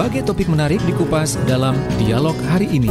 Berbagai topik menarik dikupas dalam dialog hari ini.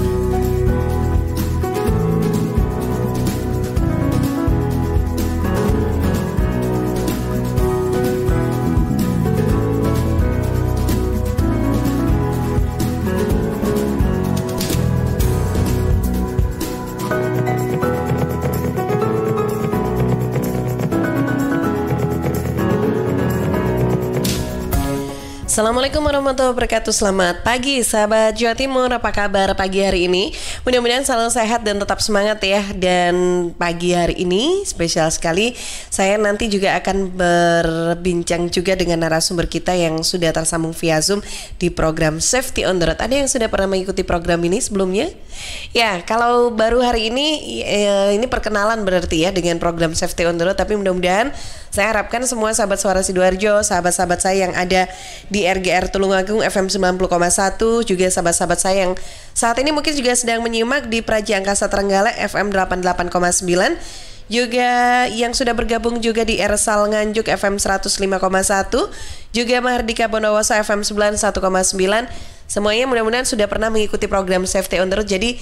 Assalamualaikum warahmatullahi wabarakatuh. Selamat pagi sahabat Jawa Timur. Apa kabar pagi hari ini? Mudah-mudahan selalu sehat dan tetap semangat ya. Dan pagi hari ini spesial sekali. Saya nanti juga akan berbincang juga dengan narasumber kita yang sudah tersambung via Zoom di program Safety on the Road. Ada yang sudah pernah mengikuti program ini sebelumnya? Ya, kalau baru hari ini perkenalan berarti ya dengan program Safety on the Road. Tapi mudah-mudahan saya harapkan semua sahabat Suara Sidoarjo, sahabat-sahabat saya yang ada di RGR Tulungagung FM 90,1, juga sahabat-sahabat saya yang saat ini mungkin juga sedang menyimak di Praja Angkasa Trenggalek FM 88,9, juga yang sudah bergabung juga di Ersal Nganjuk FM 105,1, juga Mahardika Bondowoso FM 91,9. Semuanya mudah-mudahan sudah pernah mengikuti program Safety on the Road. Jadi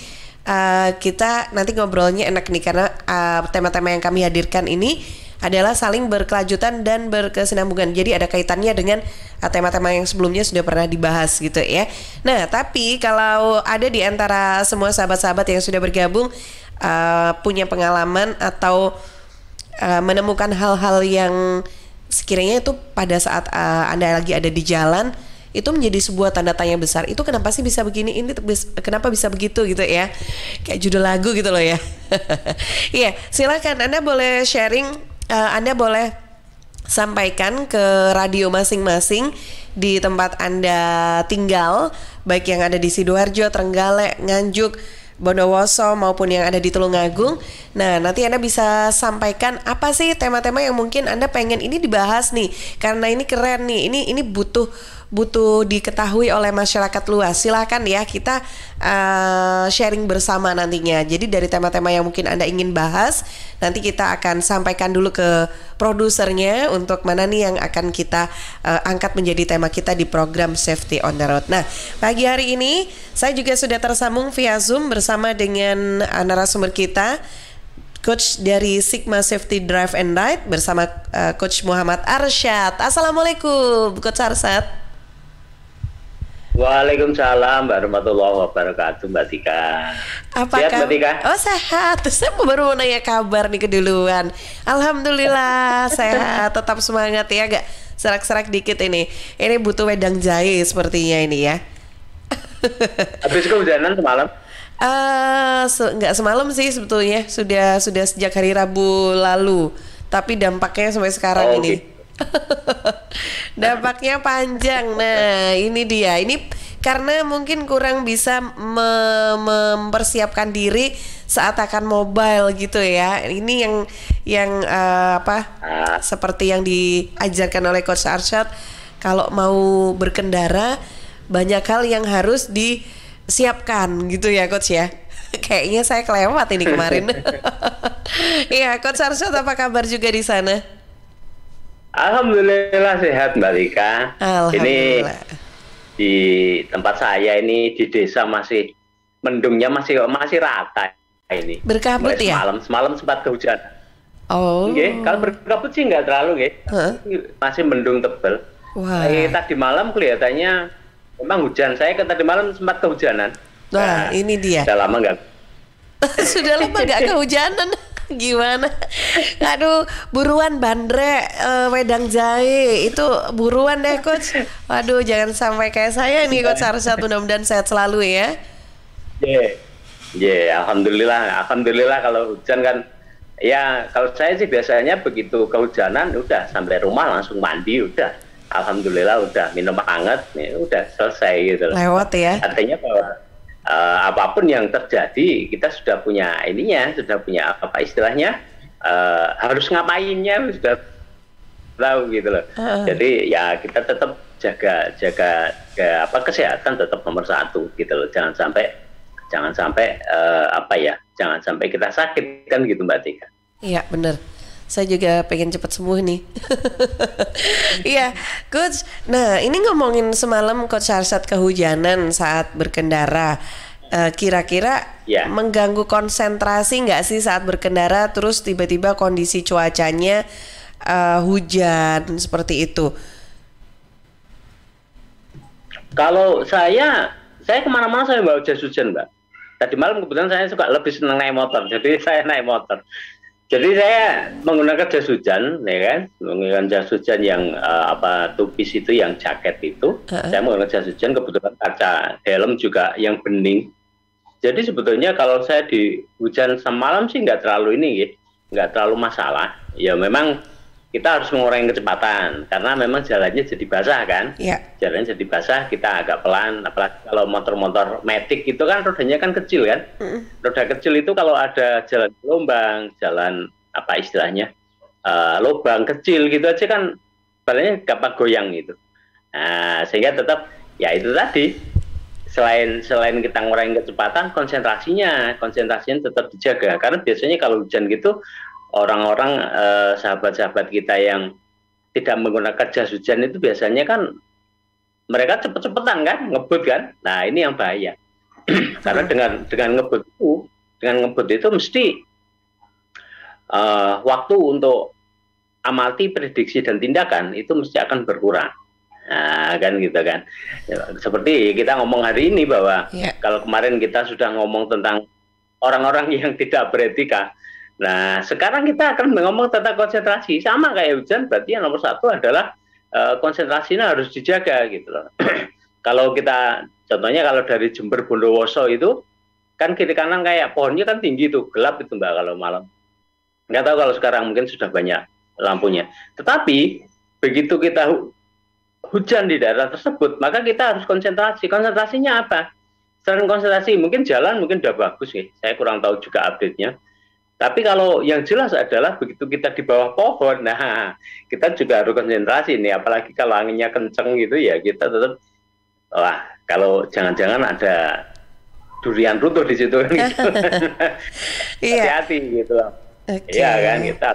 kita nanti ngobrolnya enak nih karena tema-tema yang kami hadirkan ini adalah saling berkelanjutan dan berkesinambungan. Jadi ada kaitannya dengan tema-tema yang sebelumnya sudah pernah dibahas gitu ya. Nah, tapi kalau ada di antara semua sahabat-sahabat yang sudah bergabung punya pengalaman atau menemukan hal-hal yang sekiranya itu pada saat Anda lagi ada di jalan itu menjadi sebuah tanda tanya besar. Itu kenapa sih bisa begini? Ini kenapa bisa begitu gitu ya? Kayak judul lagu gitu loh ya. Iya, silakan Anda boleh sharing. Anda boleh sampaikan ke radio masing-masing di tempat Anda tinggal, baik yang ada di Sidoarjo, Trenggalek, Nganjuk, Bondowoso maupun yang ada di Tulungagung. Nah, nanti Anda bisa sampaikan apa sih tema-tema yang mungkin Anda pengen ini dibahas nih, karena ini keren nih, ini butuh diketahui oleh masyarakat luas. Silakan ya, kita sharing bersama nantinya. Jadi dari tema-tema yang mungkin Anda ingin bahas, nanti kita akan sampaikan dulu ke produsernya untuk mana nih yang akan kita angkat menjadi tema kita di program Safety on the Road. Nah, pagi hari ini saya juga sudah tersambung via Zoom bersama dengan narasumber kita, Coach dari Sigma Safety Drive and Ride bersama Coach Muhammad Arsyad. Assalamualaikum, Coach Arsyad. Waalaikumsalam warahmatullahi wabarakatuh, Mbak Tika. Apa sehat, Mbak Tika? Oh, sehat. Saya baru mau nanya kabar nih keduluan. Alhamdulillah sehat, tetap semangat ya, agak serak-serak dikit ini. Ini butuh wedang jahe sepertinya ini ya. Habis kehujanan semalam? Nggak semalam sih sebetulnya, sudah sejak hari Rabu lalu. Tapi dampaknya sampai sekarang ini. Gitu. Dampaknya panjang. Nah, ini dia. Ini karena mungkin kurang bisa mempersiapkan diri saat akan mobile gitu ya. Ini yang seperti yang diajarkan oleh Coach Arsyad, kalau mau berkendara banyak hal yang harus disiapkan gitu ya, Coach ya. Kayaknya saya kelewat ini kemarin. Iya, Coach Arsyad, apa kabar juga di sana? Alhamdulillah sehat, Mbak Rika. Ini di tempat saya ini di desa masih mendungnya masih rata ini. Berkabut ya? Semalam sempat kehujanan. Oh. Okay. Kalau berkabut sih nggak terlalu, masih mendung tebal. Wah. Tadi malam kelihatannya memang hujan. Saya tadi malam sempat kehujanan. Nah, ini dia. Sudah lama nggak. Sudah lama nggak kehujanan. Gimana? Aduh, buruan bandrek wedang jahe itu buruan deh, Coach. Waduh, jangan sampai kayak saya nih, Coach Arsyad. Mudah-mudahan sehat selalu ya. Alhamdulillah kalau hujan kan. Ya, kalau saya sih biasanya begitu kehujanan udah sampai rumah langsung mandi udah. Alhamdulillah udah minum hangat, udah selesai gitu. Lewat ya. Artinya bahwa apapun yang terjadi kita sudah punya sudah punya apa istilahnya harus ngapainnya sudah tahu gitu loh. Jadi ya kita tetap jaga kesehatan tetap nomor satu gitu loh. Jangan sampai jangan sampai kita sakit kan gitu, Mbak Tika. Iya benar. Saya juga pengen cepat sembuh nih. Iya, Coach. Nah, ini ngomongin semalam Coach Arsyad kehujanan saat berkendara. Kira-kira mengganggu konsentrasi nggak sih saat berkendara? Terus tiba-tiba kondisi cuacanya hujan seperti itu. Kalau saya kemana-mana saya bawa jas hujan, Mbak. Tadi malam kebetulan saya suka lebih senang naik motor, jadi saya naik motor. Jadi saya menggunakan jas hujan, ya kan, menggunakan jas hujan yang tupis itu, yang jaket itu. Saya menggunakan jas hujan, kebetulan kaca helm juga yang bening. Jadi sebetulnya kalau saya di hujan semalam sih nggak terlalu nggak terlalu masalah. Ya memang kita harus mengurangi kecepatan karena memang jalannya jadi basah kan. Jalannya jadi basah, kita agak pelan. Apalagi kalau motor-motor matic itu kan rodanya kan kecil kan. Roda kecil itu kalau ada jalan gelombang, jalan lubang kecil gitu aja kan badannya gampang goyang gitu. Nah, sehingga tetap ya itu tadi, selain kita mengurangi kecepatan, konsentrasinya tetap dijaga. Karena biasanya kalau hujan gitu orang-orang sahabat-sahabat kita yang tidak menggunakan jas hujan itu biasanya kan mereka cepet-cepetan kan, ngebut kan. Nah, ini yang bahaya. Karena dengan ngebut itu mesti waktu untuk amati, prediksi dan tindakan itu mesti akan berkurang. Nah, kan gitu kan. Seperti kita ngomong hari ini bahwa kalau kemarin kita sudah ngomong tentang orang-orang yang tidak beretika. Nah, sekarang kita akan ngomong tentang konsentrasi. Sama kayak hujan, berarti yang nomor satu adalah konsentrasinya harus dijaga gitu loh. Kalau kita, contohnya kalau dari Jember Bondowoso itu, kan kiri kanan kayak pohonnya kan tinggi tuh, gelap itu Mbak kalau malam. Nggak tahu kalau sekarang mungkin sudah banyak lampunya. Tetapi, begitu kita hujan di daerah tersebut, maka kita harus konsentrasi. Konsentrasinya apa? Selain konsentrasi, mungkin jalan mungkin udah bagus ya. Saya kurang tahu juga update-nya. Tapi kalau yang jelas adalah begitu kita di bawah pohon, nah kita juga harus konsentrasi nih. Apalagi kalau anginnya kenceng gitu ya, kita tetap, wah kalau jangan-jangan ada durian runtuh di situ kan gitu. Hati-hati gitu. Iya kan, kita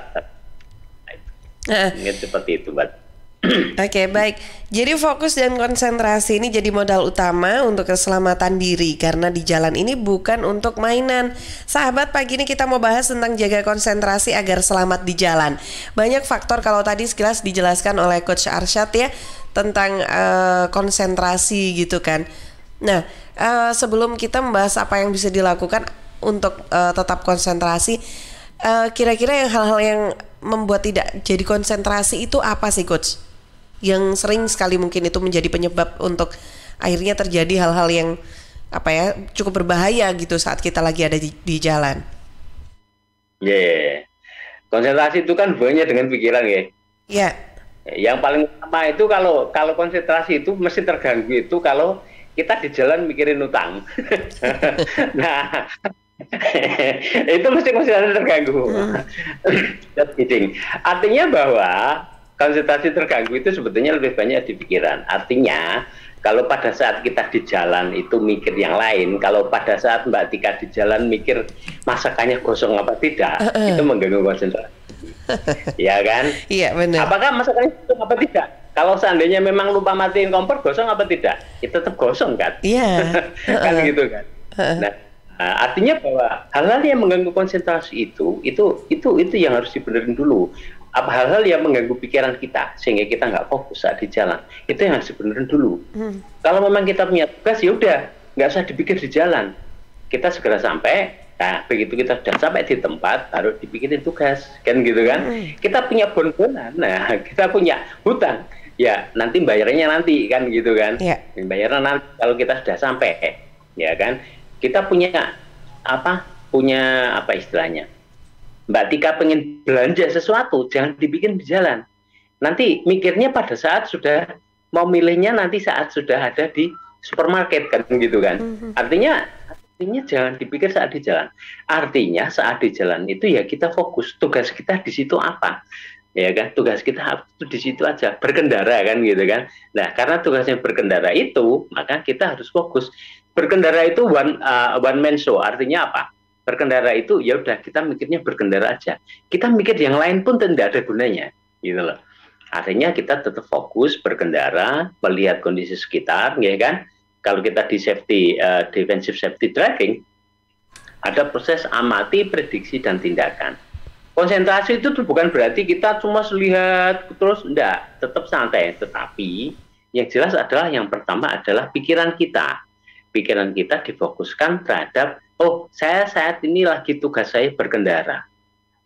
ingin seperti itu, Mbak. Oke, baik. Jadi fokus dan konsentrasi ini jadi modal utama untuk keselamatan diri, karena di jalan ini bukan untuk mainan. Sahabat, pagi ini kita mau bahas tentang jaga konsentrasi agar selamat di jalan. Banyak faktor, kalau tadi sekilas dijelaskan oleh Coach Arsyad ya, tentang konsentrasi gitu kan. Nah, sebelum kita membahas apa yang bisa dilakukan untuk tetap konsentrasi, kira-kira hal-hal yang membuat tidak jadi konsentrasi itu apa sih, Coach? Yang sering sekali mungkin itu menjadi penyebab untuk akhirnya terjadi hal-hal yang cukup berbahaya gitu saat kita lagi ada di jalan. Konsentrasi itu kan hubungannya dengan pikiran ya. Yang paling utama itu kalau konsentrasi itu mesti terganggu itu kalau kita di jalan mikirin utang. Nah, itu mesti konsentrasi terganggu. Artinya bahwa konsentrasi terganggu itu sebetulnya lebih banyak di pikiran. Artinya kalau pada saat kita di jalan itu mikir yang lain, kalau pada saat Mbak Tika di jalan mikir masakannya gosong apa tidak, itu mengganggu konsentrasi. Ya kan? Iya benar. Apakah masakannya gosong apa tidak? Kalau seandainya memang lupa matiin kompor, gosong apa tidak? Itu tetap gosong kan? Iya. Kan gitu kan? Nah, artinya bahwa hal-hal yang mengganggu konsentrasi itu yang harus dibenerin dulu. Apa hal-hal yang mengganggu pikiran kita sehingga kita nggak fokus saat di jalan, itu yang harus dibenerin dulu. Kalau memang kita punya tugas, ya udah nggak usah dipikir di jalan, kita segera sampai. Nah, begitu kita sudah sampai di tempat, baru dipikirin tugas, kan gitu kan? Kita punya bon-bonan, nah kita punya hutang, ya nanti bayarnya nanti, kan gitu kan? Bayarnya nanti kalau kita sudah sampai, ya kan? Kita punya apa istilahnya? Mbak Tika pengen belanja sesuatu, jangan dibikin di jalan. Nanti mikirnya pada saat sudah mau milihnya, nanti saat sudah ada di supermarket, kan gitu kan. Artinya jangan dipikir saat di jalan. Artinya saat di jalan itu ya kita fokus, tugas kita di situ apa, ya kan? Tugas kita itu di situ aja, berkendara kan gitu kan. Nah, karena tugasnya berkendara itu, maka kita harus fokus. Berkendara itu one man show, artinya apa? berkendara itu ya udah kita mikirnya berkendara aja. Kita mikir yang lain pun tidak ada gunanya, gitu loh. Artinya kita tetap fokus berkendara, melihat kondisi sekitar, ya kan? Kalau kita di defensive safety driving, ada proses amati, prediksi, dan tindakan. Konsentrasi itu bukan berarti kita cuma lihat terus, enggak, tetap santai. Tetapi yang jelas adalah yang pertama adalah pikiran kita. Pikiran kita difokuskan terhadap, oh saya saat ini lagi tugas saya berkendara.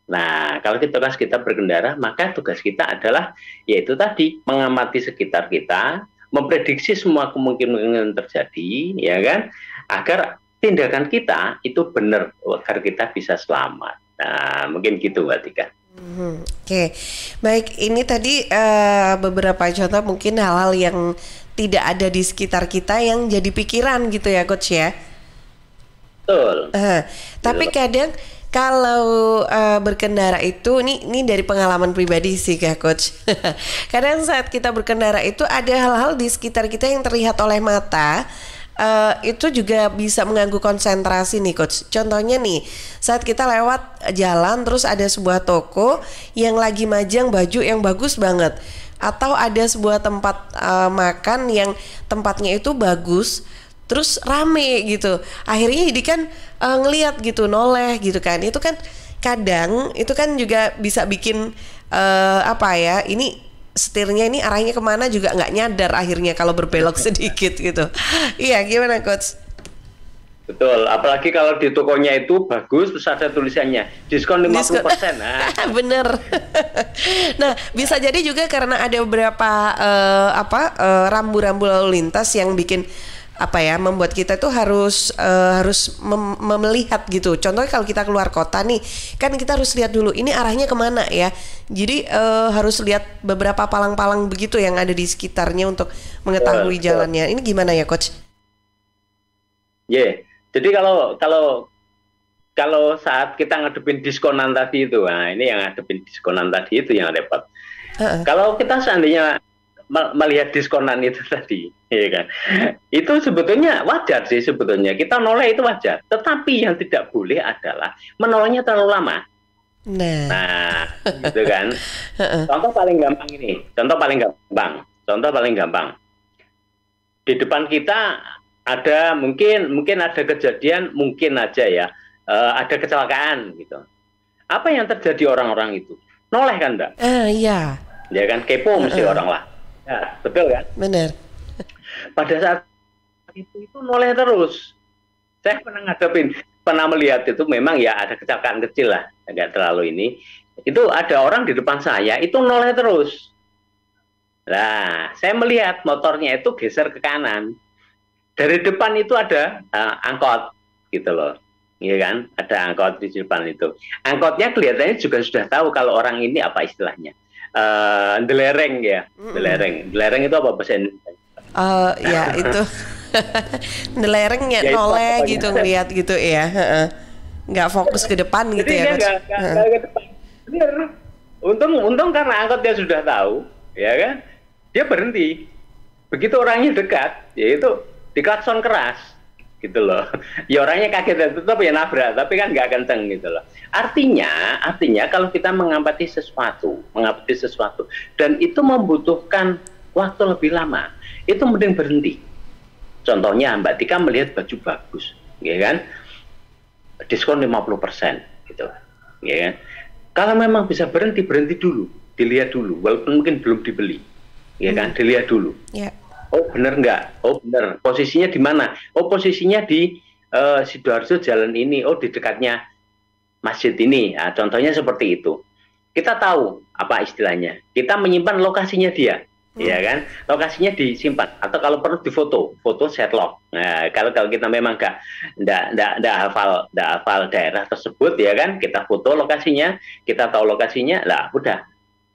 Nah, kalau tugas kita berkendara, maka tugas kita adalah yaitu tadi mengamati sekitar kita, memprediksi semua kemungkinan terjadi, ya kan, agar tindakan kita itu benar, agar kita bisa selamat. Nah, mungkin gitu Mbak Tika. Oke, baik. Ini tadi beberapa contoh mungkin hal-hal yang tidak ada di sekitar kita yang jadi pikiran gitu ya, Coach ya. Betul. Tapi kadang kalau berkendara itu, ini dari pengalaman pribadi sih Kak Coach. Kadang saat kita berkendara itu ada hal-hal di sekitar kita yang terlihat oleh mata. Itu juga bisa mengganggu konsentrasi nih Coach. Contohnya nih, saat kita lewat jalan terus ada sebuah toko yang lagi majang baju yang bagus banget, atau ada sebuah tempat makan yang tempatnya itu bagus terus rame gitu, akhirnya jadi kan ngelihat gitu, noleh gitu kan. Itu kan kadang itu kan juga bisa bikin ini setirnya ini arahnya kemana juga nggak nyadar akhirnya kalau berbelok sedikit gitu. Iya, gimana Coach? Betul, apalagi kalau di tokonya itu bagus terus ada tulisannya diskon 50%. Nah. Bener. Nah, bisa jadi juga karena ada beberapa rambu-rambu lalu lintas yang bikin membuat kita tuh harus melihat gitu. Contohnya kalau kita keluar kota nih, kan kita harus lihat dulu ini arahnya kemana ya. Jadi harus lihat beberapa palang-palang begitu yang ada di sekitarnya untuk mengetahui jalannya. Ini gimana ya Coach? Jadi kalau saat kita ngadepin diskonan tadi itu, nah ini yang ngadepin diskonan tadi itu yang repot. Kalau kita seandainya melihat diskonan itu tadi, ya kan, itu sebetulnya wajar sih sebetulnya, kita noleh itu wajar. Tetapi yang tidak boleh adalah menolehnya terlalu lama. Nah, gitu kan. Contoh paling gampang ini, contoh paling gampang. Di depan kita ada mungkin ada kejadian, mungkin aja ya, ada kecelakaan gitu. Apa yang terjadi orang-orang itu? Noleh kan enggak? Iya. Ya kan, kepo mesti orang lah. Ya, betul kan? Benar. Pada saat itu noleh terus. Saya pernah melihat itu, memang ya ada kecelakaan kecil lah, nggak terlalu ini. Itu ada orang di depan saya itu noleh terus. Nah, saya melihat motornya itu geser ke kanan. Dari depan itu ada angkot gitu loh. Iya kan? Ada angkot di depan itu. Angkotnya kelihatannya juga sudah tahu kalau orang ini apa istilahnya. Delereng ya. Delereng itu apa bahasa Indonesia? Ya itu. Delerengnya ya, noleh gitu, ngeliat gitu ya. Nggak fokus ke depan gitu. Jadi ya. Nggak ke depan. Bener. Untung karena angkotnya sudah tahu, ya kan? Dia berhenti. Begitu orangnya dekat, yaitu diklakson keras gitu loh. Ya orangnya kaget dan tetap ya nabrak, tapi kan nggak kenceng gitu loh. Artinya kalau kita mengamati sesuatu dan itu membutuhkan waktu lebih lama, itu mending berhenti. Contohnya Mbak Tika melihat baju bagus, ya kan? Diskon 50% gitu. Ya kan? Kalau memang bisa berhenti dulu, dilihat dulu, walaupun mungkin belum dibeli. Ya kan? Dilihat dulu. Yeah. Oh benar nggak? Oh benar. Posisinya di mana? Oh posisinya di Sidoarjo jalan ini. Oh di dekatnya masjid ini. Nah, contohnya seperti itu. Kita tahu apa istilahnya. Kita menyimpan lokasinya dia, ya kan? Lokasinya disimpan. Atau kalau perlu difoto, foto setlock. Nah kalau kita memang nggak hafal daerah tersebut, ya kan? Kita foto lokasinya, kita tahu lokasinya, lah udah.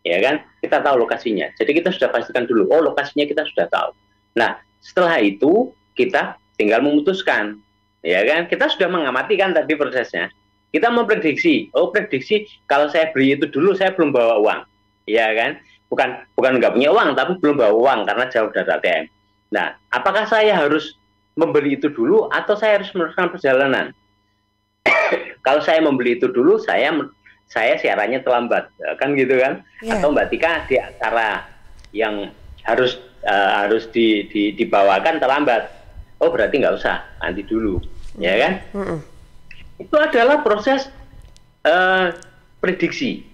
Ya kan, kita tahu lokasinya. Jadi kita sudah pastikan dulu, oh lokasinya kita sudah tahu. Nah, setelah itu kita tinggal memutuskan, ya kan? Kita sudah mengamati kan tadi prosesnya. Kita memprediksi, oh prediksi kalau saya beli itu dulu saya belum bawa uang, ya kan? Bukan nggak punya uang, tapi belum bawa uang karena jauh dari ATM. Nah, apakah saya harus membeli itu dulu atau saya harus meneruskan perjalanan? Kalau saya membeli itu dulu, saya siarannya terlambat, kan gitu kan? Yeah. Atau Mbak Tika di acara yang harus dibawakan terlambat. Oh berarti nggak usah, nanti dulu, ya kan? Itu adalah proses prediksi,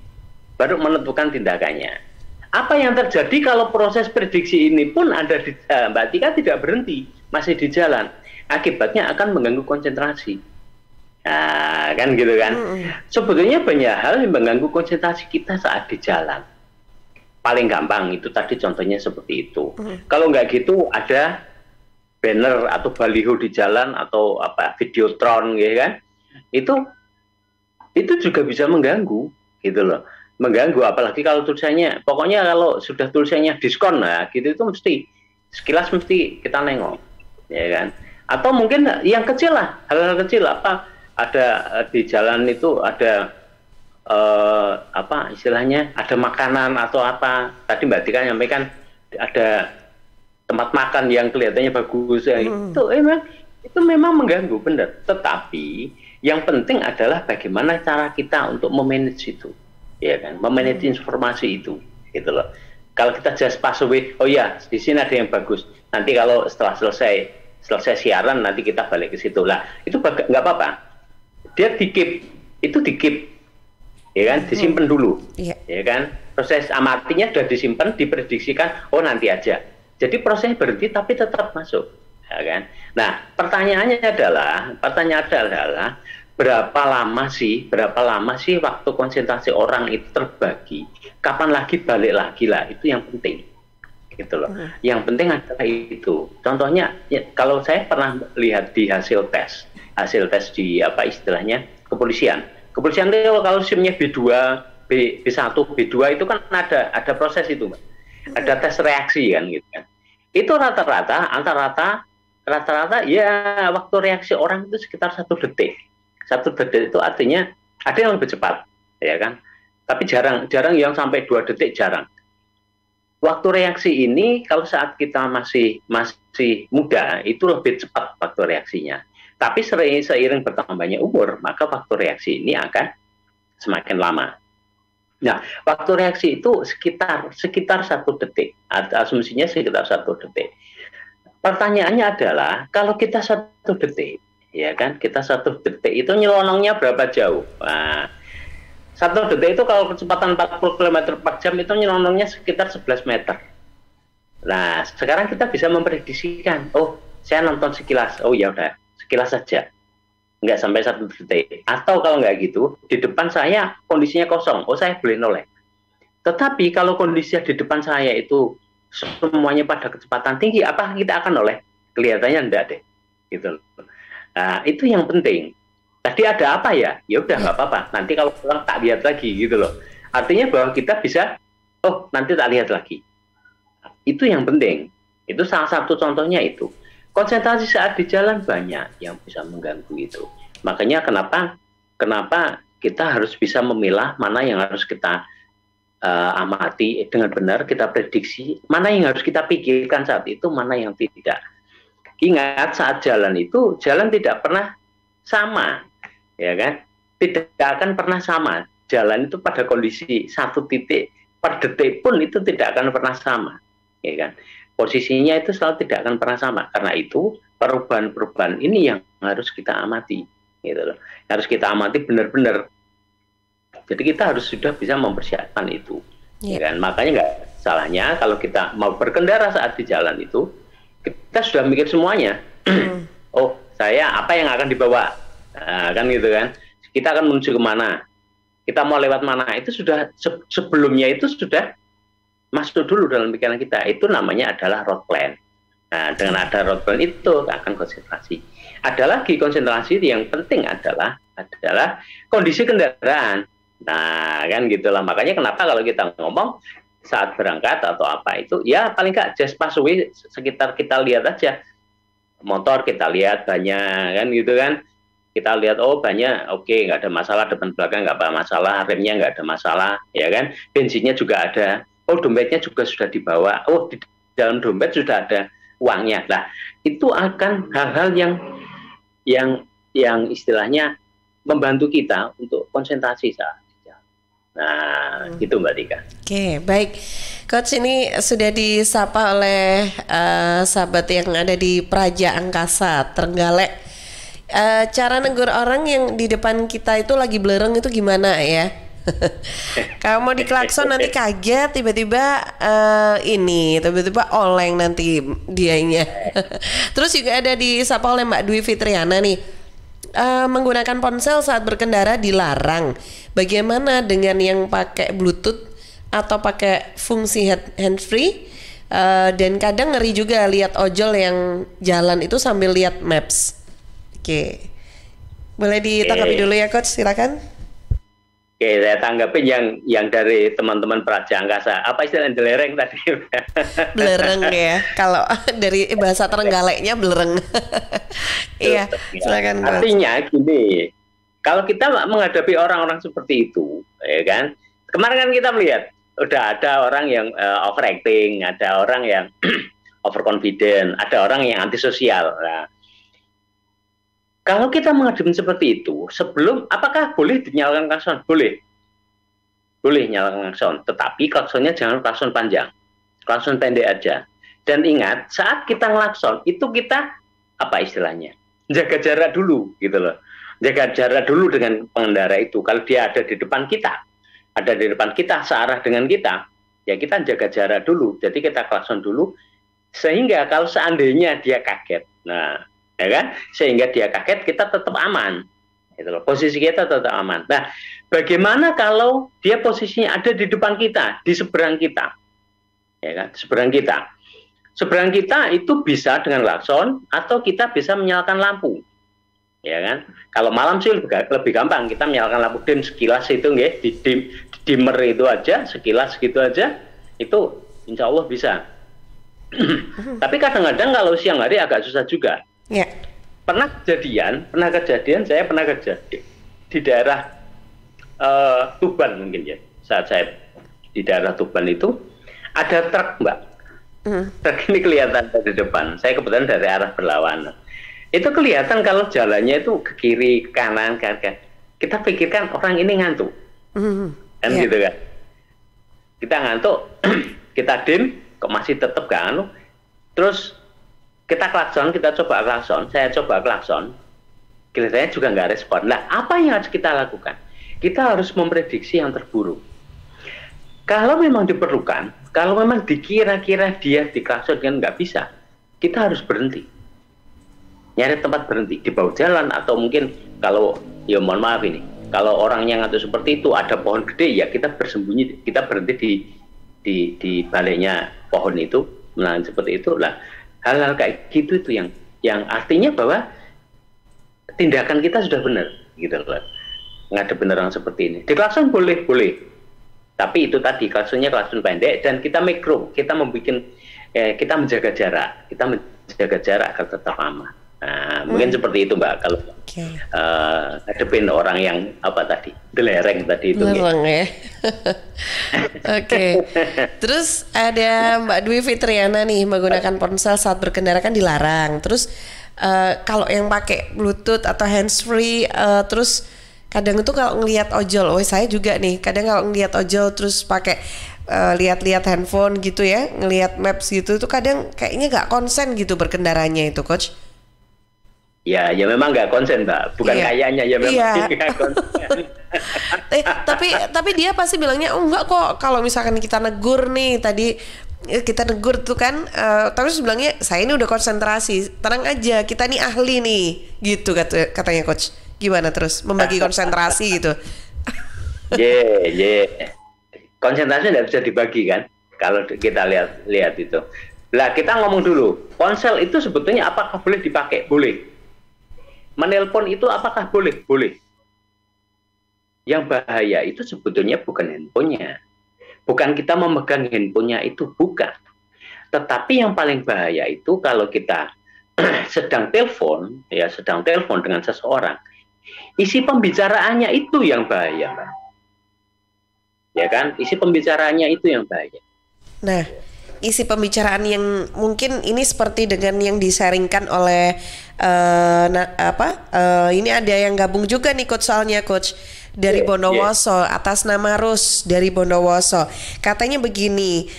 baru menentukan tindakannya. Apa yang terjadi kalau proses prediksi ini pun ada di Mbak Tika tidak berhenti, masih di jalan, akibatnya akan mengganggu konsentrasi. Nah, kan gitu kan. Sebetulnya banyak hal yang mengganggu konsentrasi kita saat di jalan. Paling gampang itu tadi contohnya seperti itu. Kalau nggak gitu ada banner atau baliho di jalan atau apa videotron, ya kan? Itu juga bisa mengganggu, gitu loh. Mengganggu, apalagi kalau tulisannya, pokoknya kalau sudah tulisannya diskon, nah gitu itu mesti sekilas mesti kita nengok, ya kan? Atau mungkin yang kecil lah, hal-hal kecil apa ada di jalan itu ada apa istilahnya, ada makanan atau apa. Tadi Mbak Tika nyampaikan ada tempat makan yang kelihatannya bagus, ya. Itu memang mengganggu, benar. Tetapi yang penting adalah bagaimana cara kita untuk memanage itu. Ya kan, memanage informasi itu, gitu loh. Kalau kita just pass away, oh ya, di sini ada yang bagus. Nanti kalau setelah selesai siaran, nanti kita balik ke situ lah. Itu nggak apa-apa. Dia di-keep, itu di-keep, ya kan, disimpan dulu, ya kan. Proses amatinya sudah disimpan, diprediksikan, oh nanti aja. Jadi prosesnya berhenti, tapi tetap masuk, ya kan. Nah, pertanyaannya adalah berapa lama sih waktu konsentrasi orang itu terbagi, kapan lagi balik lagi lah, itu yang penting, gitu loh. Yang penting adalah itu. Contohnya ya, kalau saya pernah lihat di hasil tes di apa istilahnya kepolisian itu kalau SIM-nya B2, B1, B2 itu kan ada proses itu, Mbak. Ada tes reaksi kan gitu kan. Itu rata-rata ya waktu reaksi orang itu sekitar 1 detik. 1 detik itu artinya ada yang lebih cepat, ya kan? Tapi jarang yang sampai 2 detik, jarang. Waktu reaksi ini kalau saat kita masih muda itu lebih cepat waktu reaksinya. Tapi seiring bertambahnya umur, maka waktu reaksi ini akan semakin lama. Nah, waktu reaksi itu sekitar 1 detik, atau asumsinya sekitar 1 detik. Pertanyaannya adalah kalau kita 1 detik, ya kan, kita 1 detik itu nyelonongnya berapa jauh? Nah, 1 detik itu kalau kecepatan 40 km per jam itu nyelonongnya sekitar 11 meter. Nah, sekarang kita bisa memprediksikan, oh saya nonton sekilas, oh ya udah sekilas saja, nggak sampai 1 detik. Atau kalau nggak gitu, di depan saya kondisinya kosong, oh saya boleh noleh. Tetapi kalau kondisinya di depan saya itu semuanya pada kecepatan tinggi, apa kita akan noleh? Kelihatannya enggak deh, gitu. Nah, itu yang penting. Tadi ada apa ya? Ya udah nggak apa-apa. Nanti kalau pulang tak lihat lagi, gitu loh. Artinya bahwa kita bisa, oh nanti tak lihat lagi. Itu yang penting. Itu salah satu contohnya itu. Konsentrasi saat di jalan banyak yang bisa mengganggu itu. Makanya kenapa kita harus bisa memilah mana yang harus kita amati dengan benar, kita prediksi, mana yang harus kita pikirkan saat itu, mana yang tidak. Ingat saat jalan itu, jalan tidak pernah sama, ya kan? Tidak akan pernah sama. Jalan itu pada kondisi 1 titik per detik pun itu tidak akan pernah sama, ya kan? Posisinya itu selalu tidak akan pernah sama. Karena itu perubahan-perubahan ini yang harus kita amati, gitu loh. Harus kita amati benar-benar. Jadi kita harus sudah bisa mempersiapkan itu, ya kan? Makanya nggak salahnya kalau kita mau berkendara saat di jalan itu, kita sudah mikir semuanya. Oh, saya apa yang akan dibawa, kan gitu kan? Kita akan menuju kemana? Kita mau lewat mana? Itu sudah sebelumnya itu sudah masuk dulu dalam pikiran kita. Itu namanya adalah road plan. Nah, dengan ada road plan itu akan konsentrasi. Ada lagi konsentrasi yang penting adalah kondisi kendaraan. Nah, kan gitulah. Makanya kenapa kalau kita ngomong saat berangkat atau apa itu, ya paling nggak just pass away, sekitar kita lihat aja motor, kita lihat banyak, kan gitu kan, kita lihat oh banyak, oke, nggak ada masalah, depan belakang nggak ada masalah, remnya nggak ada masalah, ya kan, bensinnya juga ada, oh dompetnya juga sudah dibawa, oh di dalam dompet sudah ada uangnya. Nah, itu akan hal-hal yang istilahnya membantu kita untuk konsentrasi saat di jalan. Nah, gitu Mbak Tika. Oke, baik. Coach, ini sudah disapa oleh sahabat yang ada di Praja Angkasa, Trenggalek. Cara negur orang yang di depan kita itu lagi belereng itu gimana ya? Kalau mau diklakson nanti kaget, tiba-tiba tiba-tiba oleng nanti dianya. Terus juga ada disapa oleh Mbak Dwi Fitriana nih. Menggunakan ponsel saat berkendara dilarang. Bagaimana dengan yang pakai Bluetooth atau pakai fungsi handsfree? Dan kadang ngeri juga lihat ojol yang jalan itu sambil lihat maps. Oke. Boleh ditanggapi dulu ya Coach, silakan. Oke, saya tanggapin yang dari teman-teman Praja Angkasa. Apa istilah belereng tadi? Belereng ya. Kalau dari bahasa Trenggaleknya belereng. Iya, silakan. Artinya gini, kalau kita menghadapi orang-orang seperti itu, ya kan? Kemarin kan kita melihat udah ada orang yang overacting, ada orang yang overconfident, ada orang yang antisosial. Nah, kalau kita menghadapi seperti itu, apakah boleh dinyalakan klakson? Boleh. Boleh nyalakan klakson, tetapi klaksonnya jangan klakson panjang. Klakson pendek aja. Dan ingat, saat kita ngelakson, itu kita, apa istilahnya? Jaga jarak dulu, gitu loh. Jaga jarak dulu dengan pengendara itu. Kalau dia ada di depan kita, searah dengan kita, ya kita jaga jarak dulu. Jadi kita klakson dulu, sehingga kalau seandainya dia kaget, ya kan, sehingga dia kaget, kita tetap aman, gitu loh. Posisi kita tetap aman. Nah, bagaimana kalau dia posisinya ada di depan kita, di seberang kita, ya kan, seberang kita itu bisa dengan klakson atau kita bisa menyalakan lampu, ya kan. Kalau malam sih lebih gampang, kita menyalakan lampu dim sekilas itu, nggih, di dimmer itu aja, sekilas gitu aja, itu insya Allah bisa. Tapi kadang-kadang kalau siang hari agak susah juga. Ya. Pernah kejadian saya pernah kerja di daerah Tuban mungkin ya. Saat saya di daerah Tuban itu ada truk, Mbak. Truk ini kelihatan dari depan. Saya kebetulan dari arah berlawanan. Itu kelihatan kalau jalannya itu ke kiri, ke kanan, kan. Kita pikirkan orang ini ngantuk. Kan gitu kan. Kita ngantuk, kita dim, kok masih tetap gak anu. Terus kita klakson, saya coba klakson, kelihatannya juga nggak respon. Nah, apa yang harus kita lakukan? Kita harus memprediksi yang terburuk. Kalau memang diperlukan, kalau memang dikira-kira dia diklakson kan nggak bisa, kita harus berhenti. Nyari tempat berhenti, di bawah jalan, atau mungkin kalau, ya mohon maaf ini, kalau orangnya ngantuk seperti itu, ada pohon gede, ya kita bersembunyi, kita berhenti di baliknya pohon itu, seperti itu lah. Hal-hal kayak gitu itu yang artinya bahwa tindakan kita sudah benar, gitu loh. Ngadep orang seperti ini. Di klakson boleh. Tapi itu tadi klaksonnya klakson pendek dan kita mikro, kita menjaga jarak agar tetap aman. Nah, mungkin seperti itu Mbak kalau ngadepin orang yang belereng tadi itu. Belereng ya. Oke. Terus ada Mbak Dwi Fitriana nih, menggunakan ponsel saat berkendara kan dilarang. Terus kalau yang pakai Bluetooth atau handsfree, terus kadang itu kalau ngelihat ojol, saya juga nih, kadang kalau ngelihat ojol terus pakai lihat-lihat handphone gitu ya, ngelihat maps gitu, itu kadang kayaknya nggak konsen gitu berkendaranya itu, Coach. Ya memang nggak konsen Mbak, bukan kayaknya ya memang nggak konsen. Tapi dia pasti bilangnya enggak kok, kalau misalkan kita negur nih tadi kita negur tuh kan, terus bilangnya saya ini udah konsentrasi, tenang aja kita nih ahli nih, gitu katanya Coach. Gimana terus membagi konsentrasi gitu? Konsentrasi nggak bisa dibagi kan, kalau kita lihat itu. Lah kita ngomong dulu, ponsel itu sebetulnya apakah boleh dipakai? Boleh. Menelpon itu apakah boleh? Boleh. Yang bahaya itu sebetulnya bukan handphonenya. Bukan kita memegang handphonenya itu, bukan. Tetapi yang paling bahaya itu kalau kita sedang telepon dengan seseorang, isi pembicaraannya itu yang bahaya, Mbak. Ya kan? Isi pembicaraannya itu yang bahaya. Nah, isi pembicaraan yang mungkin ini seperti dengan yang disaringkan oleh ini ada yang gabung juga nih coach, soalnya coach dari Bondowoso atas nama Rus dari Bondowoso. Katanya begini,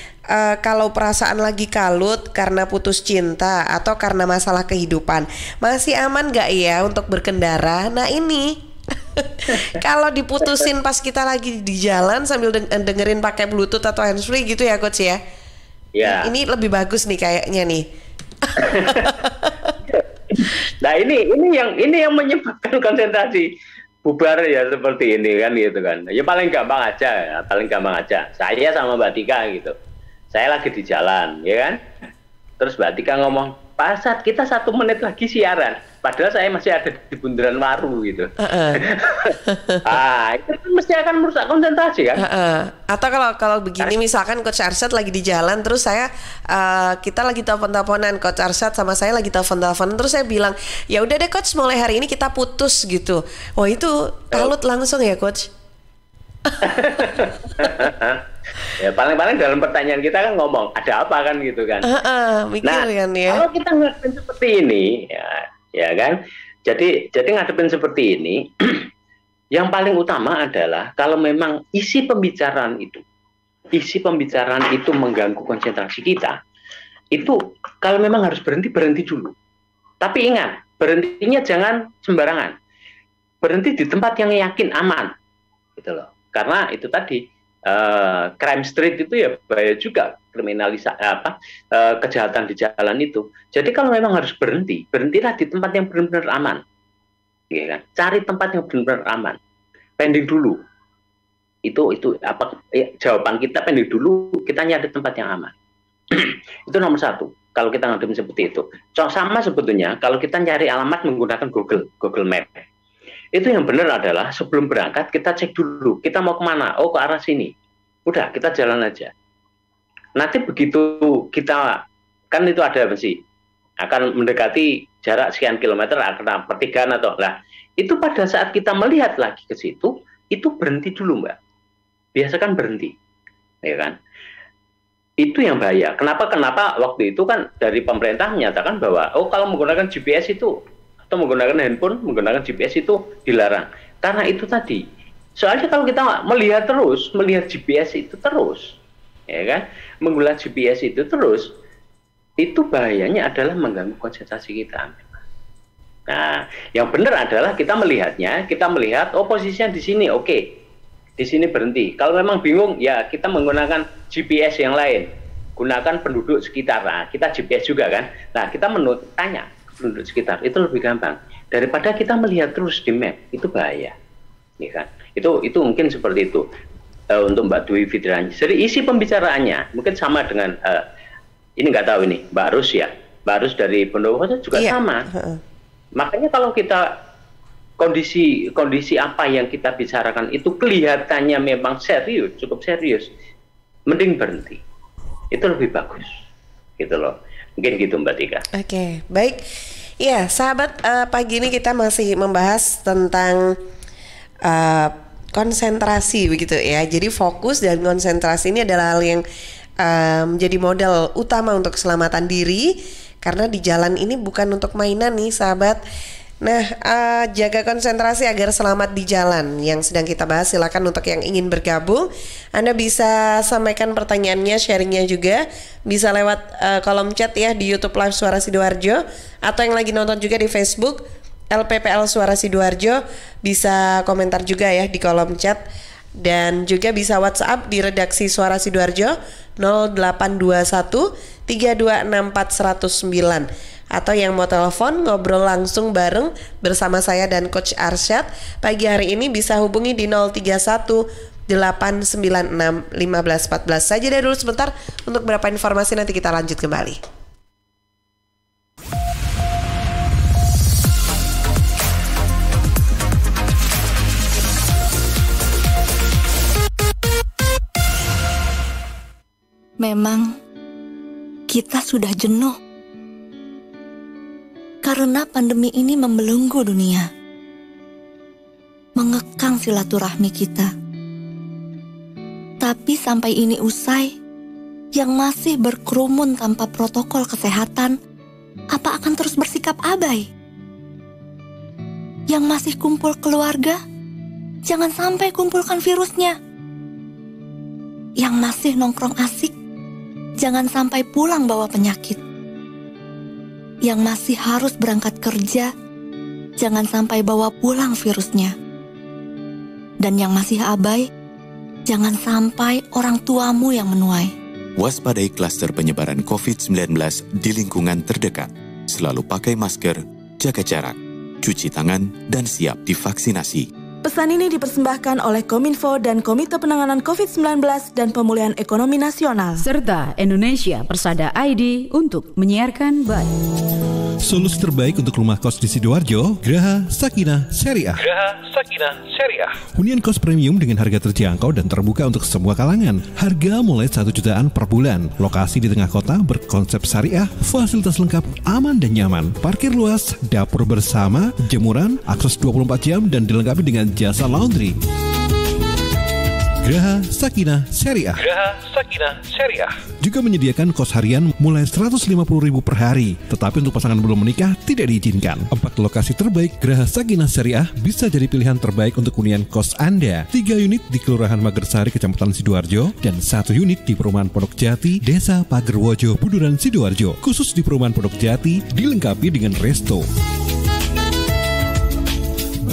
kalau perasaan lagi kalut karena putus cinta atau karena masalah kehidupan, masih aman gak ya untuk berkendara? Nah ini kalau diputusin pas kita lagi di jalan sambil dengerin pakai Bluetooth atau handsfree gitu ya coach ya? Ya. Ini lebih bagus nih kayaknya nih. Nah ini yang menyebabkan konsentrasi bubar ya seperti ini kan gitu kan. Ya paling gampang aja. Saya sama Mbak Tika gitu. Saya lagi di jalan, ya kan. Terus Mbak Tika ngomong, Pak Arsad, kita 1 menit lagi siaran. Padahal saya masih ada di bundaran Waru gitu. Itu kan mesti akan merusak konsentrasi kan. Atau kalau begini misalkan Coach Arsyad lagi di jalan, terus kita lagi telepon-teleponan, Coach Arsyad sama saya lagi telepon-teleponan, terus saya bilang, ya udah deh Coach, mulai hari ini kita putus gitu. Wah itu kalut langsung ya Coach. Ya paling-paling dalam pertanyaan kita kan ngomong ada apa kan gitu kan. Mikir kan ya. Kalau kita ngadepin seperti ini ya kan. Jadi ngadepin seperti ini yang paling utama adalah kalau memang isi pembicaraan itu mengganggu konsentrasi kita, itu kalau memang harus berhenti dulu. Tapi ingat, berhentinya jangan sembarangan. Berhenti di tempat yang yakin aman. Gitu loh. Karena itu tadi crime street itu ya bahaya juga, kejahatan di jalan itu. Jadi kalau memang harus berhentilah di tempat yang benar-benar aman, ya kan? Cari tempat yang benar-benar aman, pending dulu. Itu jawaban kita, pending dulu, kita nyari tempat yang aman. Itu nomor 1. Kalau kita ngadepin seperti itu, sama sebetulnya kalau kita nyari alamat menggunakan Google Map. Itu yang benar adalah sebelum berangkat kita cek dulu kita mau kemana. Oh, ke arah sini. Udah, kita jalan aja. Nanti begitu kita kan itu ada sih akan mendekati jarak sekian kilometer akan pertigaan atau itu pada saat kita melihat lagi ke situ itu berhenti dulu Mbak. Biasakan berhenti, ya kan? Itu yang bahaya. Kenapa waktu itu kan dari pemerintah menyatakan bahwa kalau menggunakan GPS itu atau menggunakan handphone, menggunakan GPS itu dilarang. Karena itu tadi. Soalnya kalau kita melihat GPS itu terus, ya kan? Menggunakan GPS itu terus, itu bahayanya adalah mengganggu konsentrasi kita. Nah, yang benar adalah kita melihat posisinya di sini, oke. Di sini berhenti. Kalau memang bingung, ya kita menggunakan GPS yang lain. Gunakan penduduk sekitar. Nah, kita GPS juga kan. Nah, kita tanya penduduk sekitar, itu lebih gampang daripada kita melihat terus di map, itu bahaya, ya kan? Itu mungkin seperti itu untuk Mbak Dwi Fitriani. Jadi isi pembicaraannya mungkin sama dengan ini nggak tahu ini Mbak Rus ya, Mbak Rus dari Bondowoso juga sama. Makanya kalau kita kondisi apa yang kita bicarakan itu kelihatannya memang cukup serius, mending berhenti, itu lebih bagus, gitu loh. Mungkin gitu Mbak Tika. Oke, baik. Ya, sahabat, pagi ini kita masih membahas tentang konsentrasi begitu ya. Jadi fokus dan konsentrasi ini adalah hal yang menjadi modal utama untuk keselamatan diri. Karena di jalan ini bukan untuk mainan nih sahabat. Nah, jaga konsentrasi agar selamat di jalan. Yang sedang kita bahas, silakan untuk yang ingin bergabung, Anda bisa sampaikan pertanyaannya, sharingnya juga bisa lewat kolom chat ya di YouTube Live Suara Sidoarjo, atau yang lagi nonton juga di Facebook LPPL Suara Sidoarjo bisa komentar juga ya di kolom chat, dan juga bisa WhatsApp di redaksi Suara Sidoarjo 0821 3264109. Atau yang mau telepon ngobrol langsung bareng bersama saya dan Coach Arsyad pagi hari ini bisa hubungi di 031 896 1514. Saya jeda dulu sebentar untuk beberapa informasi, nanti kita lanjut kembali. Memang kita sudah jenuh karena pandemi ini membelenggu dunia, mengekang silaturahmi kita. Tapi sampai ini usai, yang masih berkerumun tanpa protokol kesehatan, apa akan terus bersikap abai? Yang masih kumpul keluarga, jangan sampai kumpulkan virusnya. Yang masih nongkrong asik, jangan sampai pulang bawa penyakit. Yang masih harus berangkat kerja, jangan sampai bawa pulang virusnya. Dan yang masih abai, jangan sampai orang tuamu yang menuai. Waspadai klaster penyebaran COVID-19 di lingkungan terdekat. Selalu pakai masker, jaga jarak, cuci tangan, dan siap divaksinasi. Pesan ini dipersembahkan oleh Kominfo dan Komite Penanganan COVID-19 dan Pemulihan Ekonomi Nasional. Serta Indonesia Persada ID untuk menyiarkan baik. Solusi terbaik untuk rumah kos di Sidoarjo, Graha Sakinah Syariah. Graha Sakinah Syariah. Hunian kos premium dengan harga terjangkau dan terbuka untuk semua kalangan. Harga mulai 1 jutaan per bulan. Lokasi di tengah kota berkonsep syariah, fasilitas lengkap, aman dan nyaman. Parkir luas, dapur bersama, jemuran, akses 24 jam dan dilengkapi dengan jasa laundry. Graha Sakinah Syariah. Graha Sakinah Syariah juga menyediakan kos harian mulai 150.000 per hari. Tetapi untuk pasangan belum menikah tidak diizinkan. 4 lokasi terbaik Graha Sakinah Syariah bisa jadi pilihan terbaik untuk hunian kos Anda. 3 unit di Kelurahan Magersari, Kecamatan Sidoarjo, dan 1 unit di Perumahan Pondok Jati, Desa Pagerwojo, Buduran, Sidoarjo. Khusus di Perumahan Pondok Jati dilengkapi dengan resto.